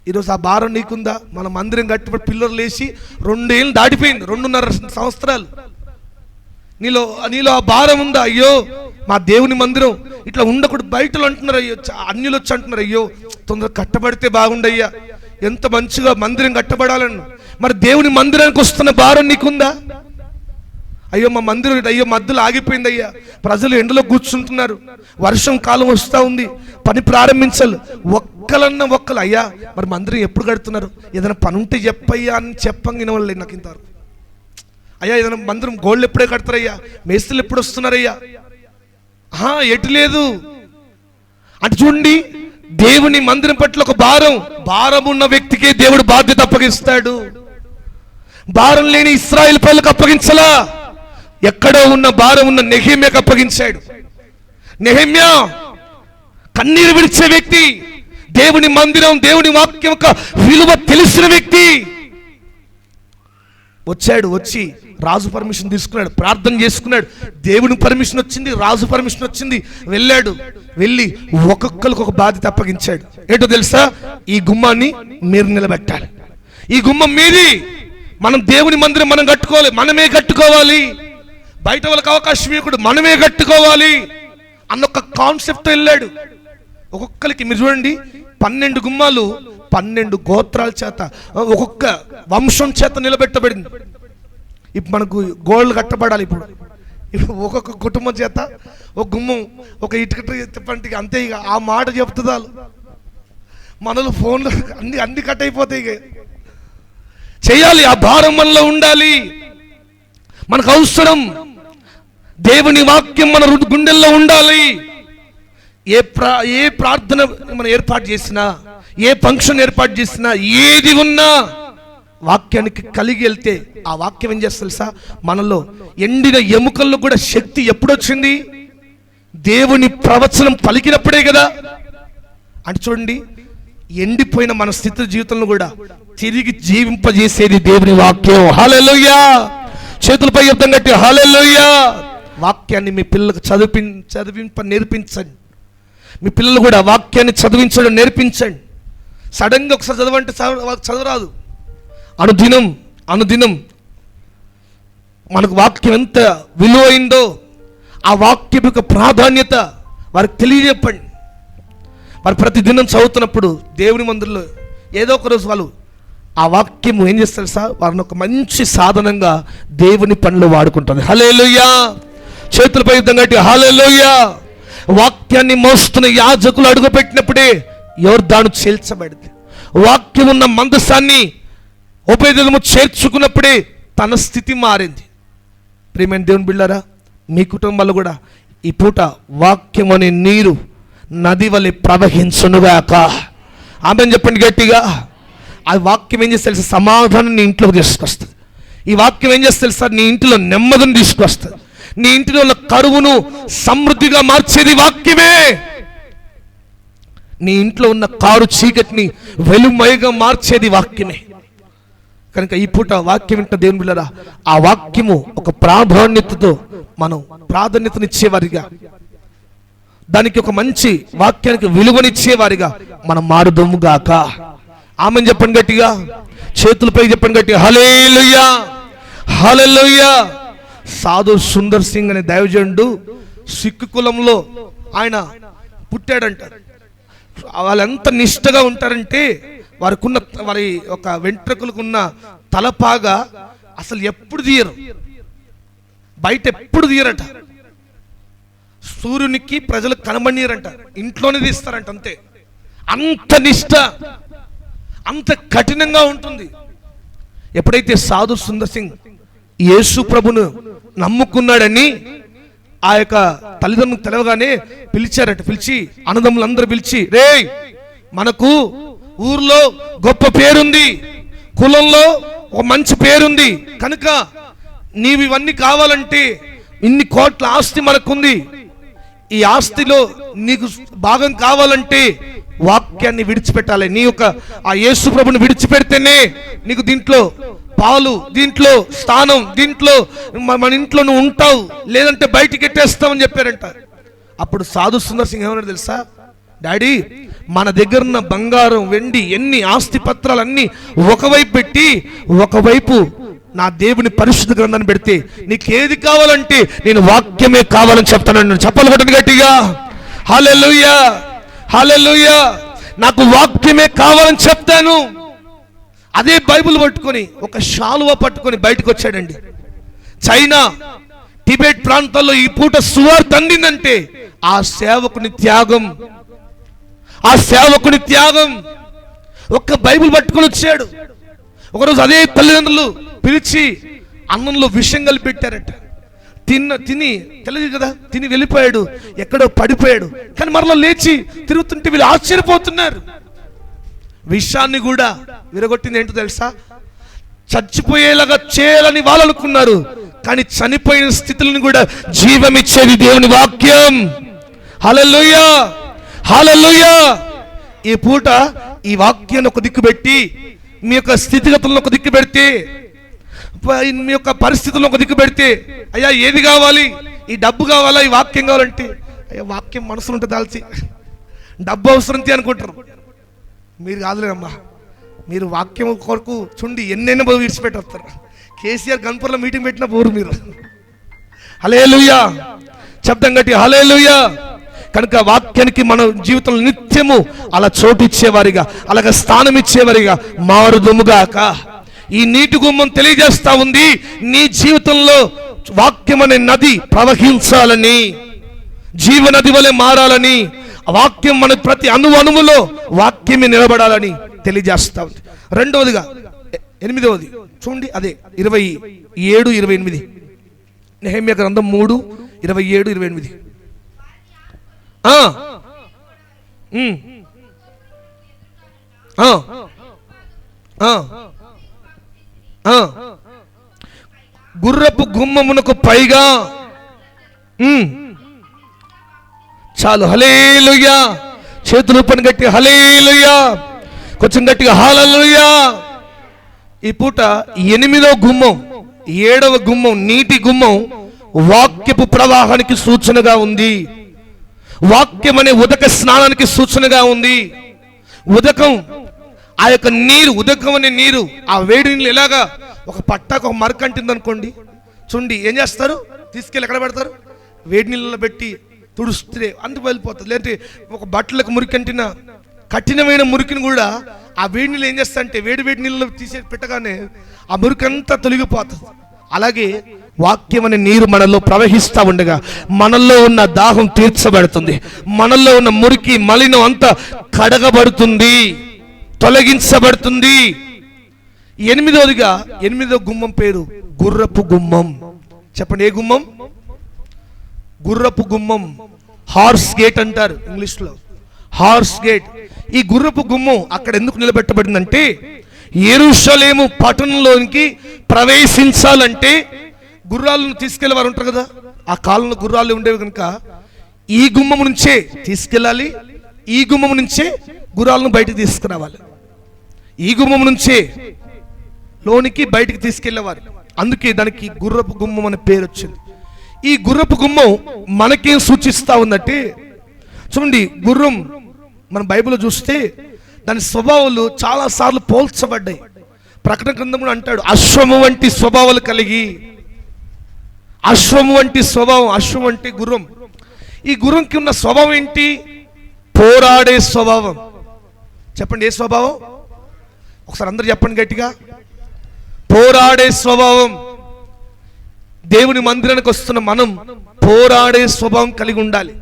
ఈరోజు ఆ భారం నీకుందా? మన మందిరం కట్టినప్పుడు పిల్లలు లేచి 2 ఏళ్ళు దాటిపోయింది, 2.5 సంవత్సరాలు. నీలో ఆ భారం ఉందా? అయ్యో మా దేవుని మందిరం ఇట్లా ఉండకూడదు. బయటలు అంటున్నారు, అయ్యో అన్యులు వచ్చి అంటున్నారు, అయ్యో తొందరగా కట్టబడితే బాగుండయ్యా, ఎంత మంచిగా మందిరం కట్టబడాలని. మరి దేవుని మందిరానికి వస్తున్న భారం నీకుందా? అయ్యో మా మందిరం అయ్యో మధ్యలో ఆగిపోయింది అయ్యా, ప్రజలు ఎండలో కూర్చుంటున్నారు, వర్షం కాలం వస్తూ ఉంది, పని ప్రారంభించాలి. ఒక్కరు అయ్యా మరి మందిరం ఎప్పుడు కడుతున్నారు, ఏదైనా పని ఉంటే చెప్పయ్యా అని చెప్పంగిన వాళ్ళు నాకు ఇంతవరకు. అయ్యా ఏదైనా మందిరం గోళ్ళు ఎప్పుడే కడతారయ్యా, మేస్త్రులు ఎప్పుడు వస్తున్నారయ్యా, ఎటు లేదు అంటే. చూడండి, దేవుని మందిరం పట్ల ఒక భారం ఉన్న వ్యక్తికే దేవుడు బాధ్యత అప్పగిస్తాడు. భారం లేని ఇశ్రాయేలు ప్రజలకు అప్పగించలా, ఎక్కడో ఉన్న భారం ఉన్న నెహెమ్యాకు అప్పగించాడు. నెహెమ్యా కన్నీరు విడిచే వ్యక్తి, దేవుని మందిరం దేవుని వాక్యం యొక్క విలువ తెలిసిన వ్యక్తి. వచ్చి రాజు పర్మిషన్ తీసుకున్నాడు, ప్రార్థన చేసుకున్నాడు, దేవుని పర్మిషన్ వచ్చింది, రాజు పర్మిషన్ వచ్చింది, వెళ్ళి ఒక్కొక్కరికి ఒక బాధ్యత అప్పగించాడు. ఏంటో తెలుసా? ఈ గుమ్మాన్ని మీరు నిలబెట్టాలి, ఈ గుమ్మం మీది, మనం దేవుని మందిరం మనం కట్టుకోవాలి, మనమే కట్టుకోవాలి, బయట వాళ్ళకి అవకాశం ఇవ్వకూడదు, మనమే కట్టుకోవాలి అన్నొక కాన్సెప్ట్ వెళ్ళాడు. ఒక్కొక్కరికి మీరు చూడండి, 12 గుమ్మాలు 12 గోత్రాల చేత, ఒక్కొక్క వంశం చేత నిలబెట్టబడింది. ఇప్పుడు మనకు గోళ్ళు కట్టబడాలి. ఇప్పుడు ఒక్కొక్క కుటుంబం చేత ఒక గుమ్మం, ఒక ఇటుక చెప్పండి, అంతే. ఇక ఆ మాట చెప్తుందా మనలో ఫోన్లో అన్ని కట్ అయిపోతాయి. ఇక చేయాలి, ఆ భారం మనలో ఉండాలి. మనకు అవసరం దేవుని వాక్యం మన గుండెల్లో ఉండాలి. ఏ ప్రార్థన మనం ఏర్పాటు చేసినా, ఏ ఫంక్షన్ ఏర్పాటు చేసినా, ఏది ఉన్నా వాక్యానికి కలిగి వెళ్తే ఆ వాక్యం ఏం చేస్తుంది తెలుసా? మనలో ఎండిన ఎముకల్లో కూడా శక్తి ఎప్పుడు వచ్చింది? దేవుని ప్రవచనం పలికినప్పుడే కదా. అంటే చూడండి, ఎండిపోయిన మన స్థితి జీవితంలో కూడా తిరిగి జీవింపజేసేది దేవుని వాక్యం. హల్లెలూయా, చేతులపై యుద్ధం కట్టి హల్లెలూయా. వాక్యాన్ని మీ పిల్లలకు నేర్పించండి. మీ పిల్లలు కూడా వాక్యాన్ని చదివించడం నేర్పించండి. సడన్గా ఒకసారి చదవంటే చదవరాదు. అనుదినం మనకు వాక్యం ఎంత విలువైందో ఆ వాక్యం యొక్క ప్రాధాన్యత వారికి తెలియజెప్పండి. వారు ప్రతిదినం చదువుతున్నప్పుడు దేవుని మందిరంలో ఏదో ఒక రోజు వాళ్ళు ఆ వాక్యం ఏం చేస్తారు సార్? వారిని ఒక మంచి సాధనంగా దేవుని పనిలో వాడుకుంటుంది. హల్లెలూయా, చేతులపై యుద్ధం కట్టి హల్లెలూయా. వాక్యాన్ని మోస్తున్న యాజకులు అడుగుపెట్టినప్పుడే యోర్దాను చీల్చబడింది. వాక్యం ఉన్న మందసాన్ని ఉపేదము చేర్చుకున్నప్పుడే తన స్థితి మారింది. ప్రియమైన దేవుని బిడ్డలారా, మీ కుటుంబాలు కూడా ఈ పూట వాక్యం అనే నీరు నది వలె ప్రవహించునుగాక. ఆమేన్ చెప్పండి గట్టిగా. ఆ వాక్యం ఏం చేస్తే తెలుసా? సమాధానం నీ ఇంట్లోకి తీసుకొస్తుంది. ఈ వాక్యం ఏం చేస్తే తెలుసా? నీ ఇంటిలో నెమ్మదిని తీసుకొస్తుంది. నీ ఇంటిలో ఉన్న కరువును సమృద్ధిగా మార్చేది వాక్యమే. నీ ఇంట్లో ఉన్న కారు చీకటిని వెలుమయగా మార్చేది వాక్యమే. కనుక ఈ పూట వాక్యం వింట దేవుని బిడ్డలారా, ఆ వాక్యము ఒక ప్రాధాన్యతతో మనం ప్రాధాన్యతనిచ్చేవారిగా, దానికి ఒక మంచి వాక్యానికి విలువనిచ్చేవారిగా మనం మారుదముగాక. ఆమేన్ చెప్పండి గట్టిగా. చేతులపై చెప్పండి గట్టిగా. హల్లెలూయా, హల్లెలూయా. సాధు సుందర్ సింగ్ అనే దైవజనుడు సిక్కు కులంలో ఆయన పుట్టాడంట. వాళ్ళు ఎంత నిష్ఠగా ఉంటారంటే వారి ఒక వెంట్రుకలకున్న తలపాగా అసలు ఎప్పుడు తీయరు, బయట ఎప్పుడు తీయరట. సూర్యునికి ప్రజలు కనబడియరంట, ఇంట్లోనే తీస్తారంట. అంతే, అంత నిష్ఠ, అంత కఠినంగా ఉంటుంది. ఎప్పుడైతే సాధు సుందర్ సింగ్ యేసు ప్రభును నమ్ముకున్నాడని ఆ యొక్క తల్లిదండ్రులకు తెలవగానే పిలిచారట. పిలిచి అన్నదమ్ములందరూ పిలిచి, రేయ్, మనకు ఊర్లో గొప్ప పేరుంది, కులంలో ఒక మంచి పేరుంది, కనుక నీవు ఇవన్నీ కావాలంటే ఇన్ని కోట్ల ఆస్తి మనకుంది, ఈ ఆస్తిలో నీకు భాగం కావాలంటే వాక్యాన్ని విడిచిపెట్టాలి. నీ యొక్క ఆ యేసు ప్రభుని విడిచిపెడితేనే నీకు దీంట్లో పాలు, దీంట్లో స్థానం, దీంట్లో మన ఇంట్లో నువ్వు ఉంటావు, లేదంటే బయటికి ఎట్టేస్తావని చెప్పారంట. అప్పుడు సాధు సుందర్ సింగ్ ఏమన్నాడు తెలుసా? డాడీ, మన దగ్గర ఉన్న బంగారం, వెండి, ఎన్ని ఆస్తి పత్రాలన్నీ ఒకవైపు పెట్టి ఒకవైపు నా దేవుని పరిశుద్ధ గ్రంథాన్ని పెడితే నీకేది కావాలంటే నేను వాక్యమే కావాలని చెప్తాను. చెప్పాలి కొట్టండి గట్టిగా. హల్లెలూయా, హల్లెలూయా. నాకు వాక్యమే కావాలని చెప్తాను. అదే బైబిల్ పట్టుకొని ఒక శాలువా పట్టుకొని బయటకు వచ్చాడండి. చైనా, టిబెట్ ప్రాంతాల్లో ఈ పూట సువార్త అందిందంటే ఆ సేవకుని త్యాగం, ఆ సేవకుని త్యాగం. ఒక్క బైబిల్ పట్టుకొని వచ్చాడు. ఒకరోజు అదే తల్లిదండ్రులు పిలిచి అన్నంలో విషం కలిపి పెట్టారట. తిని తెలియదు కదా, తిని వెళ్ళిపోయాడు, ఎక్కడో పడిపోయాడు. కానీ మరలా లేచి తిరుగుతుంటే వీళ్ళు ఆశ్చర్యపోతున్నారు. విషాన్ని కూడా విరగొట్టింది ఏంటో తెలుసా? చచ్చిపోయేలాగా చేయాలని వాళ్ళు అనుకున్నారు, కానీ చనిపోయిన స్థితులను కూడా జీవమిచ్చేది దేవుని వాక్యం. హల్లెలూయా, హల్లెలూయా. ఈ పూట ఈ వాక్యాన్ని ఒక దిక్కు పెట్టి, మీ యొక్క స్థితిగతులను ఒక దిక్కు పెడితే, మీ యొక్క పరిస్థితులను ఒక దిక్కు పెడితే, అయ్యా ఏది కావాలి? ఈ డబ్బు కావాలా, ఈ వాక్యం కావాలంటే, అయ్యా వాక్యం మనసులో ఉంటుంది దాల్చి, డబ్బు అవసరం అనుకుంటారు. మీరు కాదులేమ్మా, మీరు వాక్యం కొరకు చుండి ఎన్నెన్నో విడిచిపెట్టేస్తారు. కేసీఆర్ గన్పూర్లో మీటింగ్ పెట్టిన పోరు మీరు. హల్లెలూయా, శబ్దం గట్టి హల్లెలూయా. కనుక వాక్యానికి మన జీవితంలో నిత్యము అలా చోటు ఇచ్చేవారిగా, అలాగే స్థానం ఇచ్చేవారిగా మారుదుముగాక. ఈ నీటి గుమ్మం తెలియజేస్తా ఉంది, నీ జీవితంలో వాక్యం అనే నది ప్రవహించాలని, జీవనది వలె మారాలని, వాక్యం మన ప్రతి అణువులో వాక్యమే నిలబడాలని తెలియజేస్తా ఉంది. రెండవదిగా 8వది చూడండి, అదే 27, 28. నెహెమ్యా గ్రంథం 3, 27, 28. గుర్రపు గుమ్మమునకు పైగా, చాలు. హల్లెలూయా. చేతులు పని గట్టి హల్లెలూయా, కొంచెం గట్టిగా హల్లెలూయా. ఈ పూట 8వ గుమ్మం, 7వ గుమ్మం, నీటి గుమ్మం వాక్యపు ప్రవాహానికి సూచనగా ఉంది. వాక్యం అనే ఉదక స్నానానికి సూచనగా ఉంది. ఉదకం, ఆ యొక్క నీరు, ఉదకం అనే నీరు, ఆ వేడి నీళ్ళు ఎలాగా ఒక పట్టాకు ఒక మరకంటుంది అనుకోండి, చూడండి ఏం చేస్తారు? తీసుకెళ్ళి ఎక్కడ పెడతారు? వేడి నీళ్ళలో పెట్టి తుడుస్తే అందుకు వెళ్ళిపోతుంది. లేదంటే ఒక బట్టలకు మురికంటిన కఠినమైన మురికిని కూడా ఆ వేడి నీళ్ళు ఏం చేస్తారంటే వేడి నీళ్ళలో తీసే పెట్టగానే ఆ మురికంతా తొలగిపోతుంది. అలాగే వాక్యం అనే నీరు మనలో ప్రవహిస్తూ ఉండగా మనలో ఉన్న దాహం తీర్చబడుతుంది, మనలో ఉన్న మురికి మలినం అంతా కడగబడుతుంది, తొలగించబడుతుంది. 8వదిగా 8వ గుమ్మం పేరు గుర్రపు గుమ్మం. చెప్పండి, ఏ గుమ్మం? గుర్రపు గుమ్మం, హార్స్ గేట్ అంటారు ఇంగ్లీష్లో, హార్స్ గేట్. ఈ గుర్రపు గుమ్మం అక్కడ ఎందుకు నిలబెట్టబడిందంటే, యెరూషలేము పట్టణంలోనికి ప్రవేశించాలంటే గుర్రాలను తీసుకెళ్లేవారు ఉంటారు కదా, ఆ కాలంలో గుర్రాలు ఉండేవి కనుక ఈ గుమ్మం నుంచే తీసుకెళ్ళాలి, ఈ గుమ్మం నుంచే గుర్రాలను బయటికి తీసుకురావాలి, ఈ గుమ్మం నుంచే లోనికి బయటికి తీసుకెళ్లేవారు. అందుకే దానికి గుర్రపు గుమ్మం అనే పేరు వచ్చింది. ఈ గుర్రపు గుమ్మం మనకేం సూచిస్తా ఉందంటే, చూడండి, గుర్రం మన బైబిల్లో చూస్తే దాని స్వభావాలు చాలా సార్లు పోల్చబడ్డాయి. ప్రకటన గ్రంథంలో అంటాడు, అశ్వము వంటి స్వభావాలు కలిగి. అశ్వము వంటి స్వభావం, అశ్వం అంటే గుర్రం. ఈ గుర్రంకి ఉన్న స్వభావం ఏంటి? పోరాడే స్వభావం. చెప్పండి, ఏ స్వభావం? ఒకసారి అందరు చెప్పండి గట్టిగా. పోరాడే స్వభావం. దేవుని మందిరానికి వస్తున్న మనం పోరాడే స్వభావం కలిగి ఉండాలి.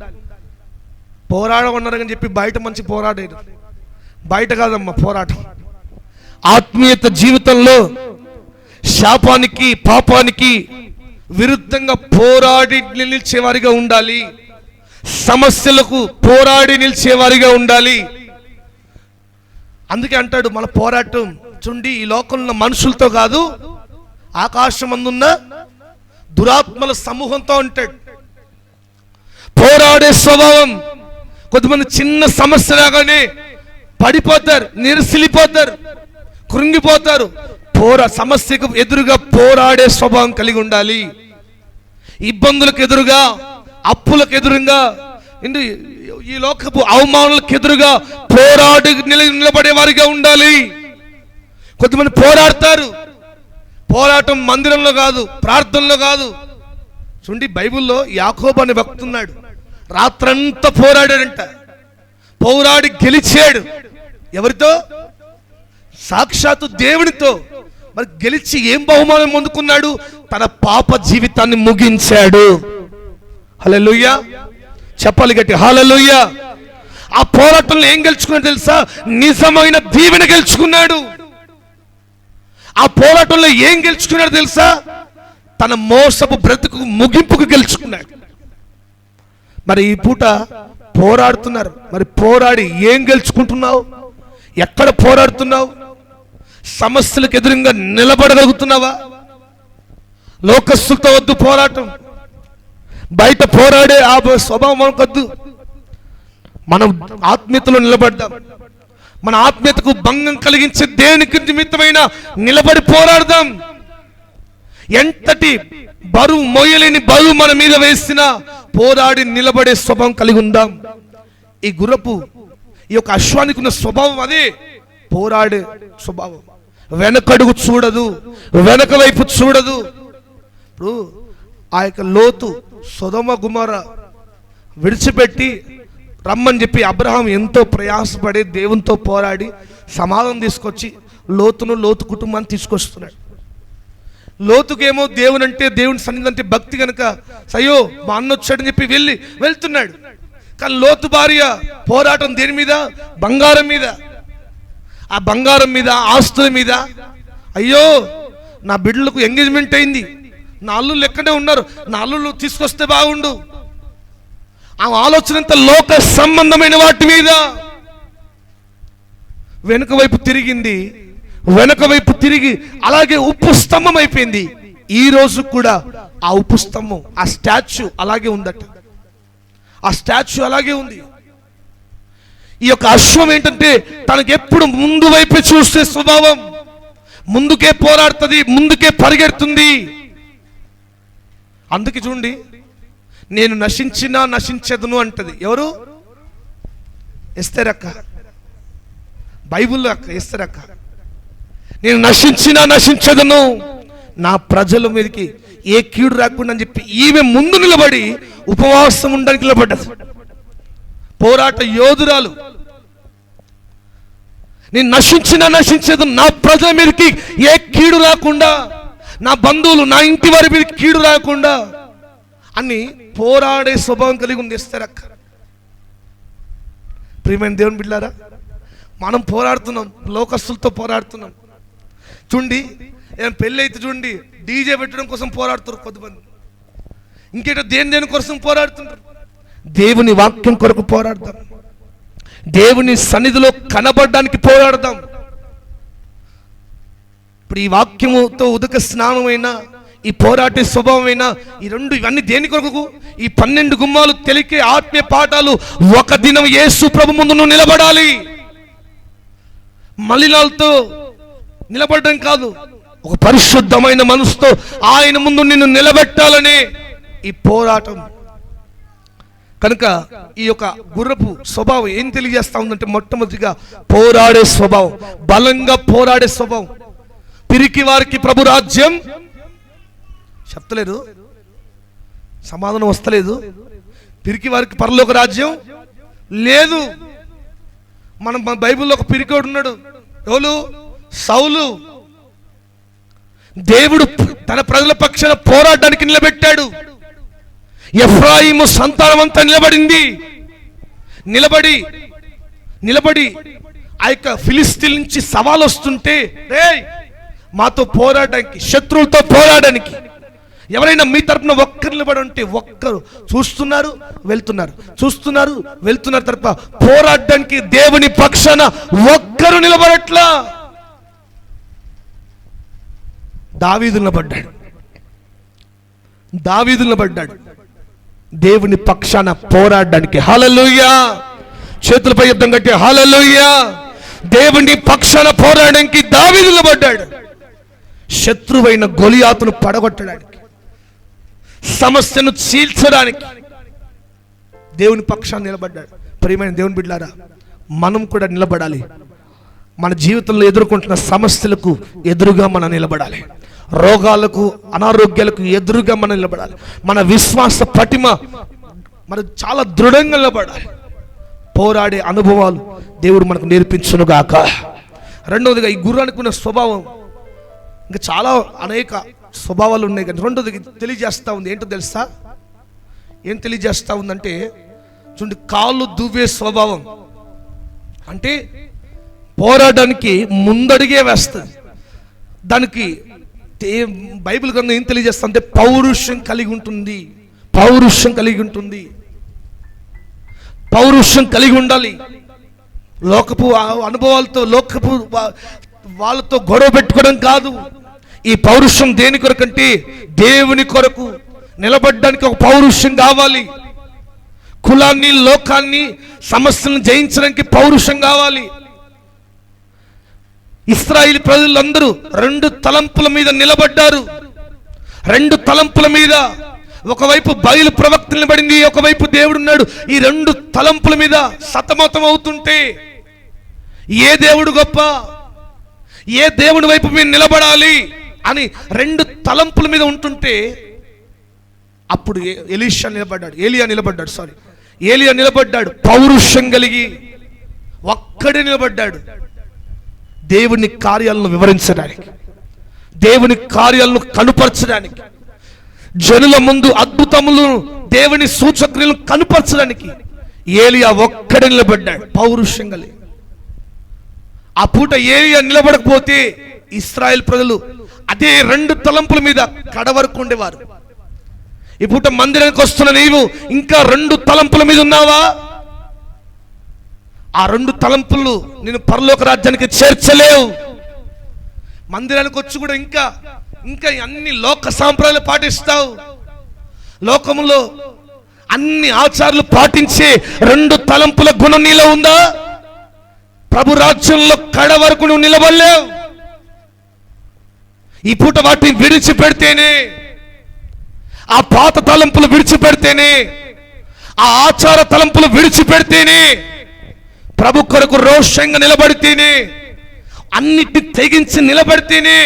పోరాడమన్నారని చెప్పి బయట మంచి పోరాడేది, బయట కాదమ్మా పోరాటం. ఆత్మీయత జీవితంలో శాపానికి, పాపానికి విరుద్ధంగా పోరాడి నిలిచేవారిగా ఉండాలి. సమస్యలకు పోరాడి నిలిచేవారిగా ఉండాలి. అందుకే అంటాడు, మన పోరాటం చూడండి, ఈ లోకంలో మనుషులతో కాదు, ఆకాశం అందున్న దురాత్మల సమూహంతో ఉంటాడు. పోరాడే స్వభావం. కొంతమంది చిన్న సమస్య రాగానే పడిపోతారు, నిరసిలిపోతారు, కృంగిపోతారు. సమస్యకు ఎదురుగా పోరాడే స్వభావం కలిగి ఉండాలి. ఇబ్బందులకు ఎదురుగా, అప్పులకు ఎదురుగా, ఈ లోకపు అవమానాలకు ఎదురుగా పోరాడి నిలబడే వారిగా ఉండాలి. కొంతమంది పోరాడతారు. పోరాటం మందిరంలో కాదు, ప్రార్థనలో కాదు. చూడండి, బైబిల్లో యాకోబు అనే భక్తుడు ఉన్నాడు. రాత్రంతా పోరాడాడంట, పోరాడి గెలిచాడు. ఎవరితో? సాక్షాత్తు దేవునితో. మరి గెలిచి ఏం బహుమానం పొందుకున్నాడు? తన పాప జీవితాన్ని ముగించాడు. హల్లెలూయా, చెప్పాలి గట్టి హల్లెలూయా. ఆ పోరాటంలో ఏం గెలుచుకున్నాడు తెలుసా? నిజమైన దీవెన గెలుచుకున్నాడు. ఆ పోరాటంలో ఏం గెలుచుకున్నాడు తెలుసా? తన మోసపు బ్రతుకు ముగింపుకు గెలుచుకున్నాడు. మరి ఈ పూట పోరాడుతున్నారు. మరి పోరాడి ఏం గెలుచుకుంటున్నావు? ఎక్కడ పోరాడుతున్నావు? సమస్యలకు ఎదురుగా నిలబడగలుగుతున్నావా? లోకస్తులతో వద్దు పోరాటం, బయట పోరాడే ఆ స్వభావం మనకొద్దు. మనం ఆత్మీయతలో నిలబడ్డాం. మన ఆత్మీయతకు భంగం కలిగించే దేనికి నిమిత్తమైన నిలబడి పోరాడదాం. ఎంతటి బరువు, మోయలేని బరువు మన మీద వేసినా పోరాడి నిలబడే స్వభావం కలిగి ఉందాం. ఈ గుర్రపు, ఈ యొక్క అశ్వానికి ఉన్న స్వభావం అదే, పోరాడే స్వభావం. వెనకడుగు చూడదు, వెనక వైపు చూడదు. ఇప్పుడు ఆ యొక్క లోతు సొదొమ గొమొర్రా విడిచిపెట్టి రమ్మని చెప్పి అబ్రహాం ఎంతో ప్రయాసపడి దేవునితో పోరాడి సమాధానం తీసుకొచ్చి లోతు కుటుంబాన్ని తీసుకొస్తున్నాడు. లోతుకేమో దేవుని అంటే, దేవుని సన్నిధి అంటే భక్తి కనుక, అయ్యో మా అన్న వచ్చాడని చెప్పి వెళ్తున్నాడు. కానీ లోతు భార్య పోరాటం దేని మీద? బంగారం మీద. ఆ బంగారం మీద, ఆస్తుల మీద. అయ్యో నా బిడ్డలకు ఎంగేజ్మెంట్ అయింది, నా అల్లుళ్ళు ఎక్కడే ఉన్నారు, నా అల్లుళ్ళు తీసుకొస్తే బాగుండు. ఆ ఆలోచన అంతా లోక సంబంధమైన వాటి మీద. వెనుక వైపు తిరిగింది, వెనుక వైపు తిరిగి అలాగే ఉప్పు స్తంభం అయిపోయింది. ఈ రోజు కూడా ఆ ఉప్పు స్తంభం, ఆ స్టాచ్యూ అలాగే ఉందట. ఆ స్టాచ్యూ అలాగే ఉంది. ఈ యొక్క అశ్వం ఏంటంటే, తనకి ఎప్పుడు ముందు వైపే చూసే స్వభావం. ముందుకే పోరాడుతుంది, ముందుకే పరిగెడుతుంది. అందుకే చూడండి, నేను నశించినా నశించదును అంటది. ఎవరు? ఎస్తేర్ అక్క, బైబిల్లో అక్క, ఎస్తేర్ అక్క. నేను నశించినా నశించదును, నా ప్రజల మీదకి ఏ కీడు రాకుండా అని చెప్పి ఈమె ముందు నిలబడి ఉపవాసం ఉండడానికి నిలబడ్డది. పోరాట యోధురాలు. నేను నశించినా నశించదు, నా ప్రజల మీదకి ఏ కీడు రాకుండా, నా బంధువులు, నా ఇంటి వారి మీద కీడు రాకుండా అని పోరాడే స్వభావం కలిగి ఉంది ఎస్తేర్ అక్క. ప్రియమైన దేవుని బిడ్డలారా, మనం పోరాడుతున్నాం, లోకస్తులతో పోరాడుతున్నాం. చూడండి, ఏం పెళ్ళి అయితే చూడండి, డీజే పెట్టడం కోసం పోరాడుతారు కొంతమంది. ఇంకేటో దేని కోసం పోరాడుతుంటారు? దేవుని వాక్యం కొరకు పోరాడదాం, దేవుని సన్నిధిలో కనబడడానికి పోరాడదాం. ఇప్పుడు ఈ వాక్యముతో ఉదక స్నానమైన, ఈ పోరాటే స్వభావమైన, ఇవన్నీ దేని కొరకు? ఈ 12 గుమ్మాలు తెలికే ఆత్మీయ పాఠాలు ఒక దినం యేసు ప్రభు ముందు నువ్వు నిలబడాలి. మలినాలతో నిలబడడం కాదు, ఒక పరిశుద్ధమైన మనసుతో ఆయన ముందు నిన్ను నిలబెట్టాలని ఈ పోరాటం. కనుక ఈ యొక్క గుర్రపు స్వభావం ఏం తెలియజేస్తా ఉందంటే, మొట్టమొదటిగా పోరాడే స్వభావం, బలంగా పోరాడే స్వభావం. పిరికి వారికి ప్రభు రాజ్యం చెప్తలేదు, సమాధానం వస్తలేదు. పిరికి వారికి పరలోక రాజ్యం లేదు. మన బైబిల్లో ఒక పిరికోడు ఉన్నాడు. ఎవరు? సౌలు. దేవుడు తన ప్రజల పక్షాన పోరాడడానికి నిలబెట్టాడు. ఎఫ్రాయిము సంతానం అంతా నిలబడి ఆ యొక్క ఫిలిస్తీన్ నుంచి సవాల్ వస్తుంటే, మాతో పోరాడడానికి, శత్రువులతో పోరాడడానికి ఎవరైనా మీ తరపున ఒక్కరు నిలబడి ఉంటే, ఒక్కరు చూస్తున్నారు వెళ్తున్నారు తరప పోరాడడానికి దేవుని పక్షాన ఒక్కరు నిలబడట్లా. దావీదు నిలబడ్డాడు దేవుని పక్షాన పోరాడడానికి. హల్లెలూయా! చేతులపై యుద్ధం కట్టి హల్లెలూయా! దేవుని పక్షాన పోరాడడానికి దావీదు నిలబడ్డాడు. శత్రువైన గొలియాతును పడగొట్టడానికి, సమస్యను చీల్చడానికి దేవుని పక్షాన నిలబడ్డాడు. ప్రియమైన దేవుని బిడ్డలారా, మనం కూడా నిలబడాలి. మన జీవితంలో ఎదుర్కొంటున్న సమస్యలకు ఎదురుగా మనం నిలబడాలి. రోగాలకు, అనారోగ్యాలకు ఎదురుగా మనం నిలబడాలి. మన విశ్వాస పటిమ మనం చాలా దృఢంగా నిలబడాలి. పోరాడే అనుభవాలు దేవుడు మనకు నేర్పించునుగాక. రెండవదిగా, ఈ గుర్రానికి ఉన్న స్వభావం, ఇంకా చాలా అనేక స్వభావాలు ఉన్నాయి, కానీ రెండోది తెలియజేస్తా ఉంది. ఏంటో తెలుసా? ఏం తెలియజేస్తా ఉందంటే, చూడండి, కాళ్ళు దువ్వే స్వభావం. అంటే పోరాడడానికి ముందడిగే వేస్తుంది. దానికి బైబిల్ గ్రంథం ఏం తెలియజేస్తా అంటే, పౌరుషం కలిగి ఉంటుంది. పౌరుషం కలిగి ఉండాలి. లోకపు అనుభవాలతో, లోకపు వాళ్ళతో గొడవ పెట్టుకోవడం కాదు. ఈ పౌరుషం దేని కొరకంటే, దేవుని కొరకు నిలబడడానికి ఒక పౌరుషం కావాలి. కులాన్ని, లోకాన్ని, సమస్యలను జయించడానికి పౌరుషం కావాలి. ఇశ్రాయేలు ప్రజలందరూ 2 తలంపుల మీద నిలబడ్డారు. 2 తలంపుల మీద, ఒకవైపు బయలు ప్రవక్త నిలబడింది, ఒకవైపు దేవుడున్నాడు. ఈ 2 తలంపుల మీద సతమతం అవుతుంటే, ఏ దేవుడు గొప్ప, ఏ దేవుడి వైపు మీరు నిలబడాలి అని 2 తలంపుల మీద ఉంటుంటే, అప్పుడు ఏలియా నిలబడ్డాడు. పౌరుషం కలిగి ఒక్కడే నిలబడ్డాడు. దేవుని కార్యాలను వివరించడానికి, దేవుని కార్యాలను కనుపరచడానికి, జనుల ముందు అద్భుతములను, దేవుని సూచక్రియలను కనుపరచడానికి ఏలియా ఒక్కడే నిలబడ్డాడు పౌరుషం కలిగి. ఆ పూట ఏలియా నిలబడకపోతే ఇశ్రాయేల్ ప్రజలు అదే 2 తలంపుల మీద కడవరకు ఉండేవారు. ఈ పూట మందిరానికి వస్తున్న నీవు ఇంకా 2 తలంపుల మీద ఉన్నావా? ఆ 2 తలంపులు నేను పరలోక రాజ్యానికి చేర్చలేవు. మందిరానికి వచ్చి కూడా ఇంకా అన్ని లోక సాంప్రదాయాలు పాటిస్తావు. లోకములో అన్ని ఆచారాలు పాటించే 2 తలంపుల గుణం నీలో ఉందా? ప్రభు రాజ్యంలో కడ వరకు నువ్వు నిలబడలేవు. ఈ పూట వాటిని విడిచిపెడితేనే, ఆ పాత తలంపులు విడిచిపెడితేనే, ఆ ఆచార తలంపులు విడిచిపెడితేనే, ప్రభు కొరకు రోషంగా నిలబడితేనే, అన్నిటిని తెగించి నిలబడితేనే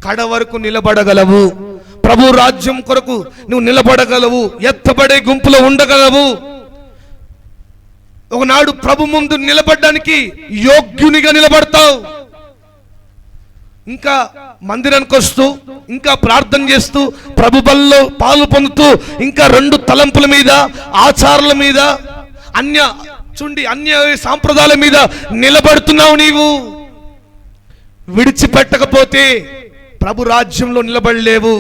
కడ వరకు నిలబడగలవు. ప్రభు రాజ్యం కొరకు నువ్వు నిలబడగలవు. ఎత్తబడే గుంపులో ఉండగలవు. ఒకనాడు ప్రభు ముందు నిలబడడానికి యోగ్యునిగా నిలబడతావు. ఇంకా మందిరానికి వస్తూ, ఇంకా ప్రార్థన చేస్తూ, ప్రభు బల్లో పాలు పొందుతూ, ఇంకా 2 తలంపుల మీద, ఆచారాల మీద, అన్య సాంప్రదాయాల మీద నిలబడుతున్నావు. నీవు విడిచిపెట్టకపోతే ప్రభు రాజ్యంలో నిలబడలేవు.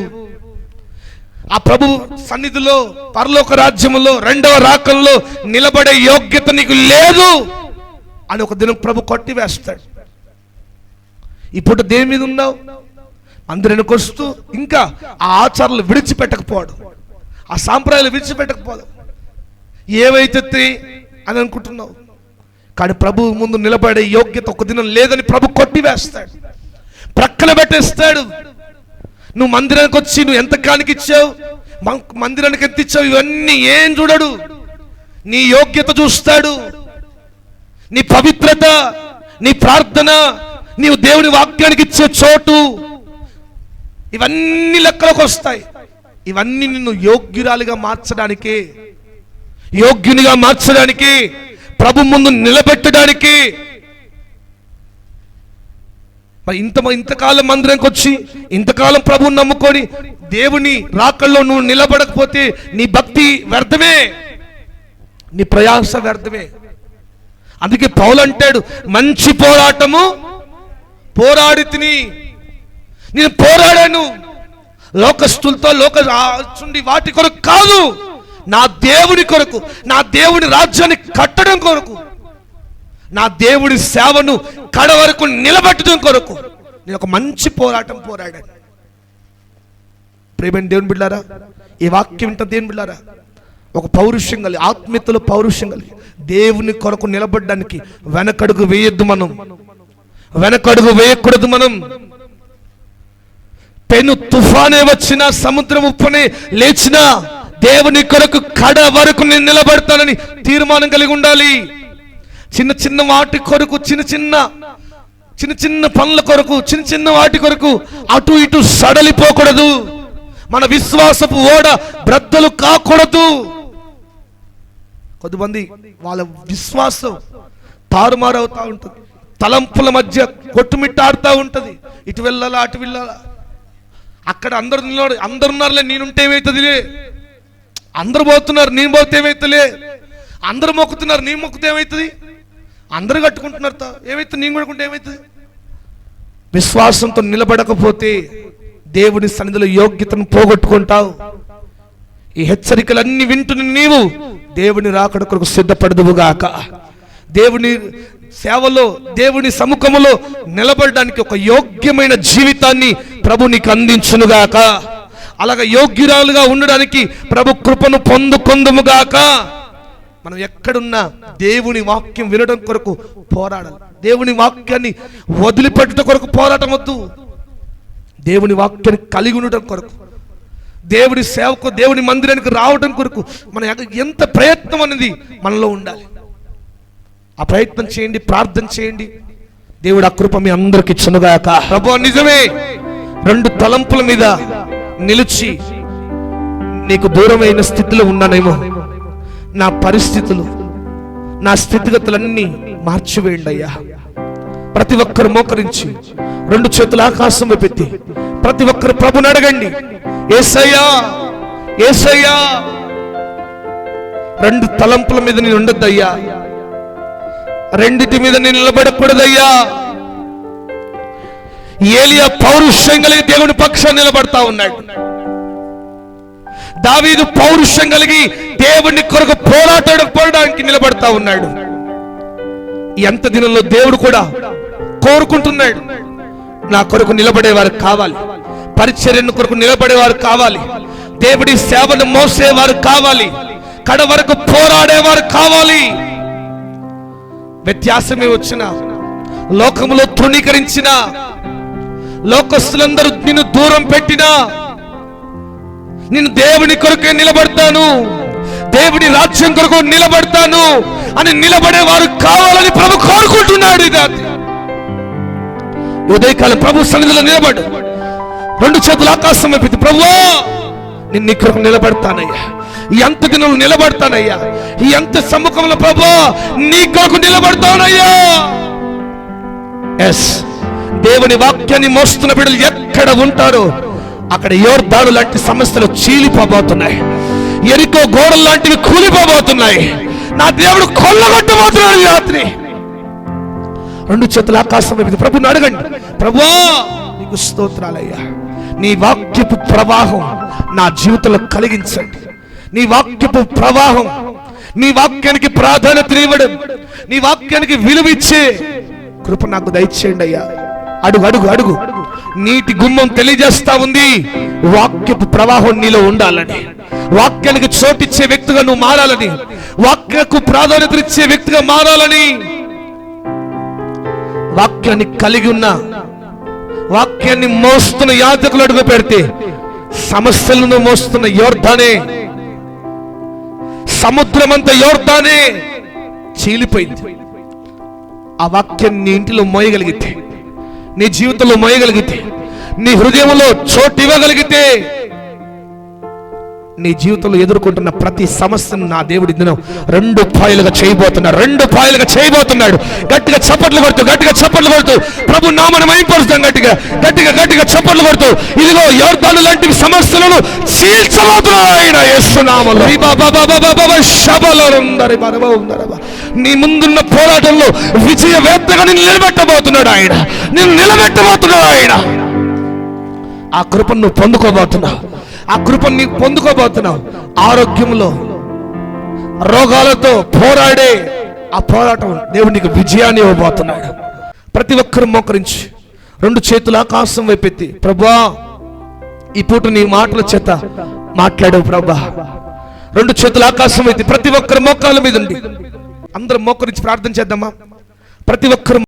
ఆ ప్రభు సన్నిధిలో పరలోక రాజ్యములో రెండవ రాకల్లో నిలబడే యోగ్యత నీకు లేదు అని ఒక దినం ప్రభు కొట్టివేస్తాడు. ఇప్పుడు దేని మీద ఉన్నావు? అందరికి వస్తూ ఇంకా ఆ ఆచారాలు విడిచిపెట్టకపోవడం, ఆ సాంప్రదాయాలు విడిచిపెట్టకపోవడం, ఏవైతే అని అనుకుంటున్నావు. కానీ ప్రభు ముందు నిలబడే యోగ్యత ఒక దినం లేదని ప్రభు కొట్టివేస్తాడు, ప్రక్కన పెట్టేస్తాడు. నువ్వు మందిరానికి వచ్చి నువ్వు ఎంత కానికి ఇచ్చావు, మందిరానికి ఎంత ఇచ్చావు, ఇవన్నీ ఏం చూడడు. నీ యోగ్యత చూస్తాడు, నీ పవిత్రత, నీ ప్రార్థన, నీవు దేవుని వాక్యానికి ఇచ్చే చోటు, ఇవన్నీ లెక్కలోకి వస్తాయి. ఇవన్నీ నిన్ను యోగ్యురాలిగా మార్చడానికి, యోగ్యునిగా మార్చడానికి, ప్రభు ముందు నిలబెట్టడానికి. ఇంతకాలం మందిరానికి వచ్చి ఇంతకాలం ప్రభువుని నమ్ముకొని దేవుని రాకల్లో నువ్వు నిలబడకపోతే నీ భక్తి వ్యర్థమే, నీ ప్రయాస వ్యర్థమే. అందుకే పౌలు అంటాడు, మంచి పోరాటము పోరాడి తిని. నేను పోరాడాను లోకస్తులతో, వాటి కొరకు కాదు, నా దేవుని కొరకు, నా దేవుని రాజ్యాన్ని కట్టడం కొరకు, నా దేవుడి సేవను కడ వరకు నిలబెట్టడం కొరకు నేను ఒక మంచి పోరాటం పోరాడాను. ప్రేమైన దేవుని బిడ్డారా, ఈ వాక్యం వింట దేవుని బిడ్డారా, ఒక పౌరుషం కలిగి, ఆత్మీయతలో పౌరుషం కలిగి దేవుని కొరకు నిలబడడానికి వెనకడుగు వేయొద్దు. మనం వెనకడుగు వేయకూడదు. మనం పెను తుఫానే వచ్చినా, సముద్రం ఉప్పనే లేచినా దేవుని కొరకు కడ వరకు నేను నిలబడతానని తీర్మానం కలిగి ఉండాలి. చిన్న చిన్న వాటి కొరకు, చిన్న చిన్న పనుల కొరకు, చిన్న వాటి కొరకు అటు ఇటు సడలిపోకూడదు. మన విశ్వాసపు ఓడ బ్రద్దలు కాకూడదు. కొద్దిమంది వాళ్ళ విశ్వాసం తారుమారవుతా ఉంటుంది, తలంపుల మధ్య కొట్టుమిట్టాడుతూ ఉంటుంది. ఇటు వెళ్ళాలా అటు వెళ్ళాలా, అక్కడ అందరున్నారులే, నేనుంటే ఏమవుతుందిలే, అందరు పోతున్నారు నేను పోతే ఏమవుతుందిలే, అందరు మొక్కుతున్నారు నేను మొక్కుతే ఏమవుతుంది, అందరూ కట్టుకుంటున్నారు ఏమవుతుంది, నేను కట్టుకుంటే ఏమవుతుంది. విశ్వాసంతో నిలబడకపోతే దేవుని సన్నిధిలో యోగ్యతను పోగొట్టుకుంటావు. ఈ హెచ్చరికలన్నీ వింటున్న నీవు దేవుని రాకడ కొరకు సిద్ధపడదువుగాక. దేవుని సేవలో, దేవుని సముఖములో నిలబడడానికి ఒక యోగ్యమైన జీవితాన్ని ప్రభు నీకు అందించునుగాక. అలాగా యోగ్యురాలుగా ఉండడానికి ప్రభు కృపను పొందుకొందుముగాక. మనం ఎక్కడున్నా దేవుని వాక్యం వినడం కొరకు పోరాడాలి. దేవుని వాక్యాన్ని వదిలిపెట్టడం కొరకు పోరాటం వద్దు. దేవుని వాక్యాన్ని కలిగి ఉండటం కొరకు, దేవుని సేవకు, దేవుని మందిరానికి రావడం కొరకు మన ఎంత ప్రయత్నం అనేది మనలో ఉండాలి. ఆ ప్రయత్నం చేయండి, ప్రార్థన చేయండి. దేవుడు ఆ కృప మీ అందరికి ఇచ్చునుగాక. ప్రభువా నిజమే, రెండు తలంపుల మీద నిలిచి నీకు దూరమైన స్థితిలో ఉన్నానేమో, నా పరిస్థితులు, నా స్థితిగతులన్నీ మార్చివేయండి అయ్యా. ప్రతి ఒక్కరు మోకరించి రెండు చేతులు ఆకాశం పెట్టి ప్రతి ఒక్కరు ప్రభుని అడగండి, యేసయ్యా యేసయ్యా, రెండు తలంపుల మీద నేను ఉండొద్దయ్యా, రెండిటి మీద నేను నిలబడకూడదయ్యా. ఏలియా పౌరుషం కలిగి దేవుని పక్షాన్ని నిలబడతా ఉన్నాడు. దావీదు పౌరుషం కలిగి దేవుని కొరకు పోరాడడానికి నిలబడతా ఉన్నాడు. ఎంత దినంలో దేవుడు కూడా కోరుకుంటున్నాడు, నా కొరకు నిలబడేవారు కావాలి, పరిచర్యను కొరకు నిలబడేవారు కావాలి, దేవుడి సేవను మోసేవారు కావాలి, కడ వరకు పోరాడేవారు కావాలి. వ్యత్యాసమే వచ్చిన, లోకములో తృణీకరించిన, లోకస్తులందరూ నిన్ను దూరం పెట్టినా, నేను దేవుని కొరకే నిలబడతాను, దేవుని రాజ్యం కొరకు నిలబడతాను అని నిలబడేవారు కావాలని ప్రభు కోరుకుంటున్నాడు. ఉదయకాలం ప్రభు సన్నిధిలో నిలబడు, రెండు చేతులు ఆకాశం వైపు, ప్రభువా నేను నీ కొరకు నిలబడతానయ్యా, ఎంత దినం నిలబడతానయ్యా, ఎంత సమ్ముఖంలో ప్రభువా నీ కొరకు నిలబడతానయ్యా. ఎస్, దేవుని వాక్యాన్ని మోస్తున్న బిడ్డలు ఎక్కడ ఉంటారో అక్కడ యోర్దాను లాంటి సమస్యలు చీలిపోబోతున్నాయి, ఎరికో గోడలు లాంటివి కూలిపోబోతున్నాయి. నా దేవుడు కొల్లగొట్టబోతున్నాడు. రాత్రి రెండు చేతుల ఆకాశం వైపు ప్రభుని అడగండి, ప్రభువా నీకు స్తోత్రాలయ్యా, నీ వాక్యపు ప్రవాహం నా జీవితంలో కలిగించండి. నీ వాక్యపు ప్రవాహం, నీ వాక్యానికి ప్రాధాన్యత ఇవ్వడం, నీ వాక్యానికి విలువ ఇచ్చే కృప నాకు దయచేయండి అయ్యా. అడుగు అడుగు అడుగు. నీటి గుమ్మం తెలియజేస్తా ఉంది, వాక్యపు ప్రవాహం నీలో ఉండాలని, వాక్యానికి చోటిచ్చే వ్యక్తిగా నువ్వు మారాలని, వాక్యకు ప్రాధాన్యత ఇచ్చే వ్యక్తిగా మారాలని. వాక్యాన్ని కలిగి ఉన్న, వాక్యాన్ని మోస్తున్న యాజకులు అడుగు పెడితే సమస్యలను మోస్తున్న యోర్దానే, సముద్రమంతా యోర్దానే చీలిపోయింది. ఆ వాక్యాన్ని నీ ఇంటిలో మోయగలిగితే, నీ జీవితంలో మోయగలిగితే, నీ హృదయంలో చోటు ఇవ్వగలిగితే, నీ జీవితంలో ఎదుర్కొంటున్న ప్రతి సమస్యను నా దేవుడి దినం 2 పాయలుగా చేయబోతున్నాడు. 2 పాయలుగా చేయబోతున్నాడు. గట్టిగా చప్పట్లు కొడుతూ, గట్టిగా చప్పట్లు కొడుతూ ప్రభు నామమును మహిమపరుస్తాం. గట్టిగా గట్టిగా గట్టిగా చప్పట్లు కొడుతూ ఇదిగో యోర్దాను లాంటి సమస్యలను చీల్చబోతున్నాడు ఆయన యేసు నామములో. నీ ముందున్న పోరాటంలో విజయవేత్తగా నిన్ను నిలబెట్టబోతున్నాడు ఆయన. నిన్ను నిలబెట్టబోతున్నాడు ఆయన. ఆ కృపను నువ్వు పొందుకోబోతున్నావు. ఆ కృపను నీకు పొందుకోబోతున్నావు. ఆరోగ్యంలో రోగాలతో పోరాడే ఆ పోరాటం దేవుడు నీకు విజయాన్ని ఇవ్వబోతున్నాడు. ప్రతి ఒక్కరు మోకరించి 2 చేతులు ఆకాశం వైపెత్తి, ప్రభువా ఈ పూట నీ మాటల చేత మాట్లాడావు ప్రభా. 2 చేతులు ఆకాశం వైపెత్తి ప్రతి ఒక్కరు మోకాళ్ళ మీద ఉండి అందరూ మోకరించి ప్రార్థన చేద్దామా? ప్రతి ఒక్కరు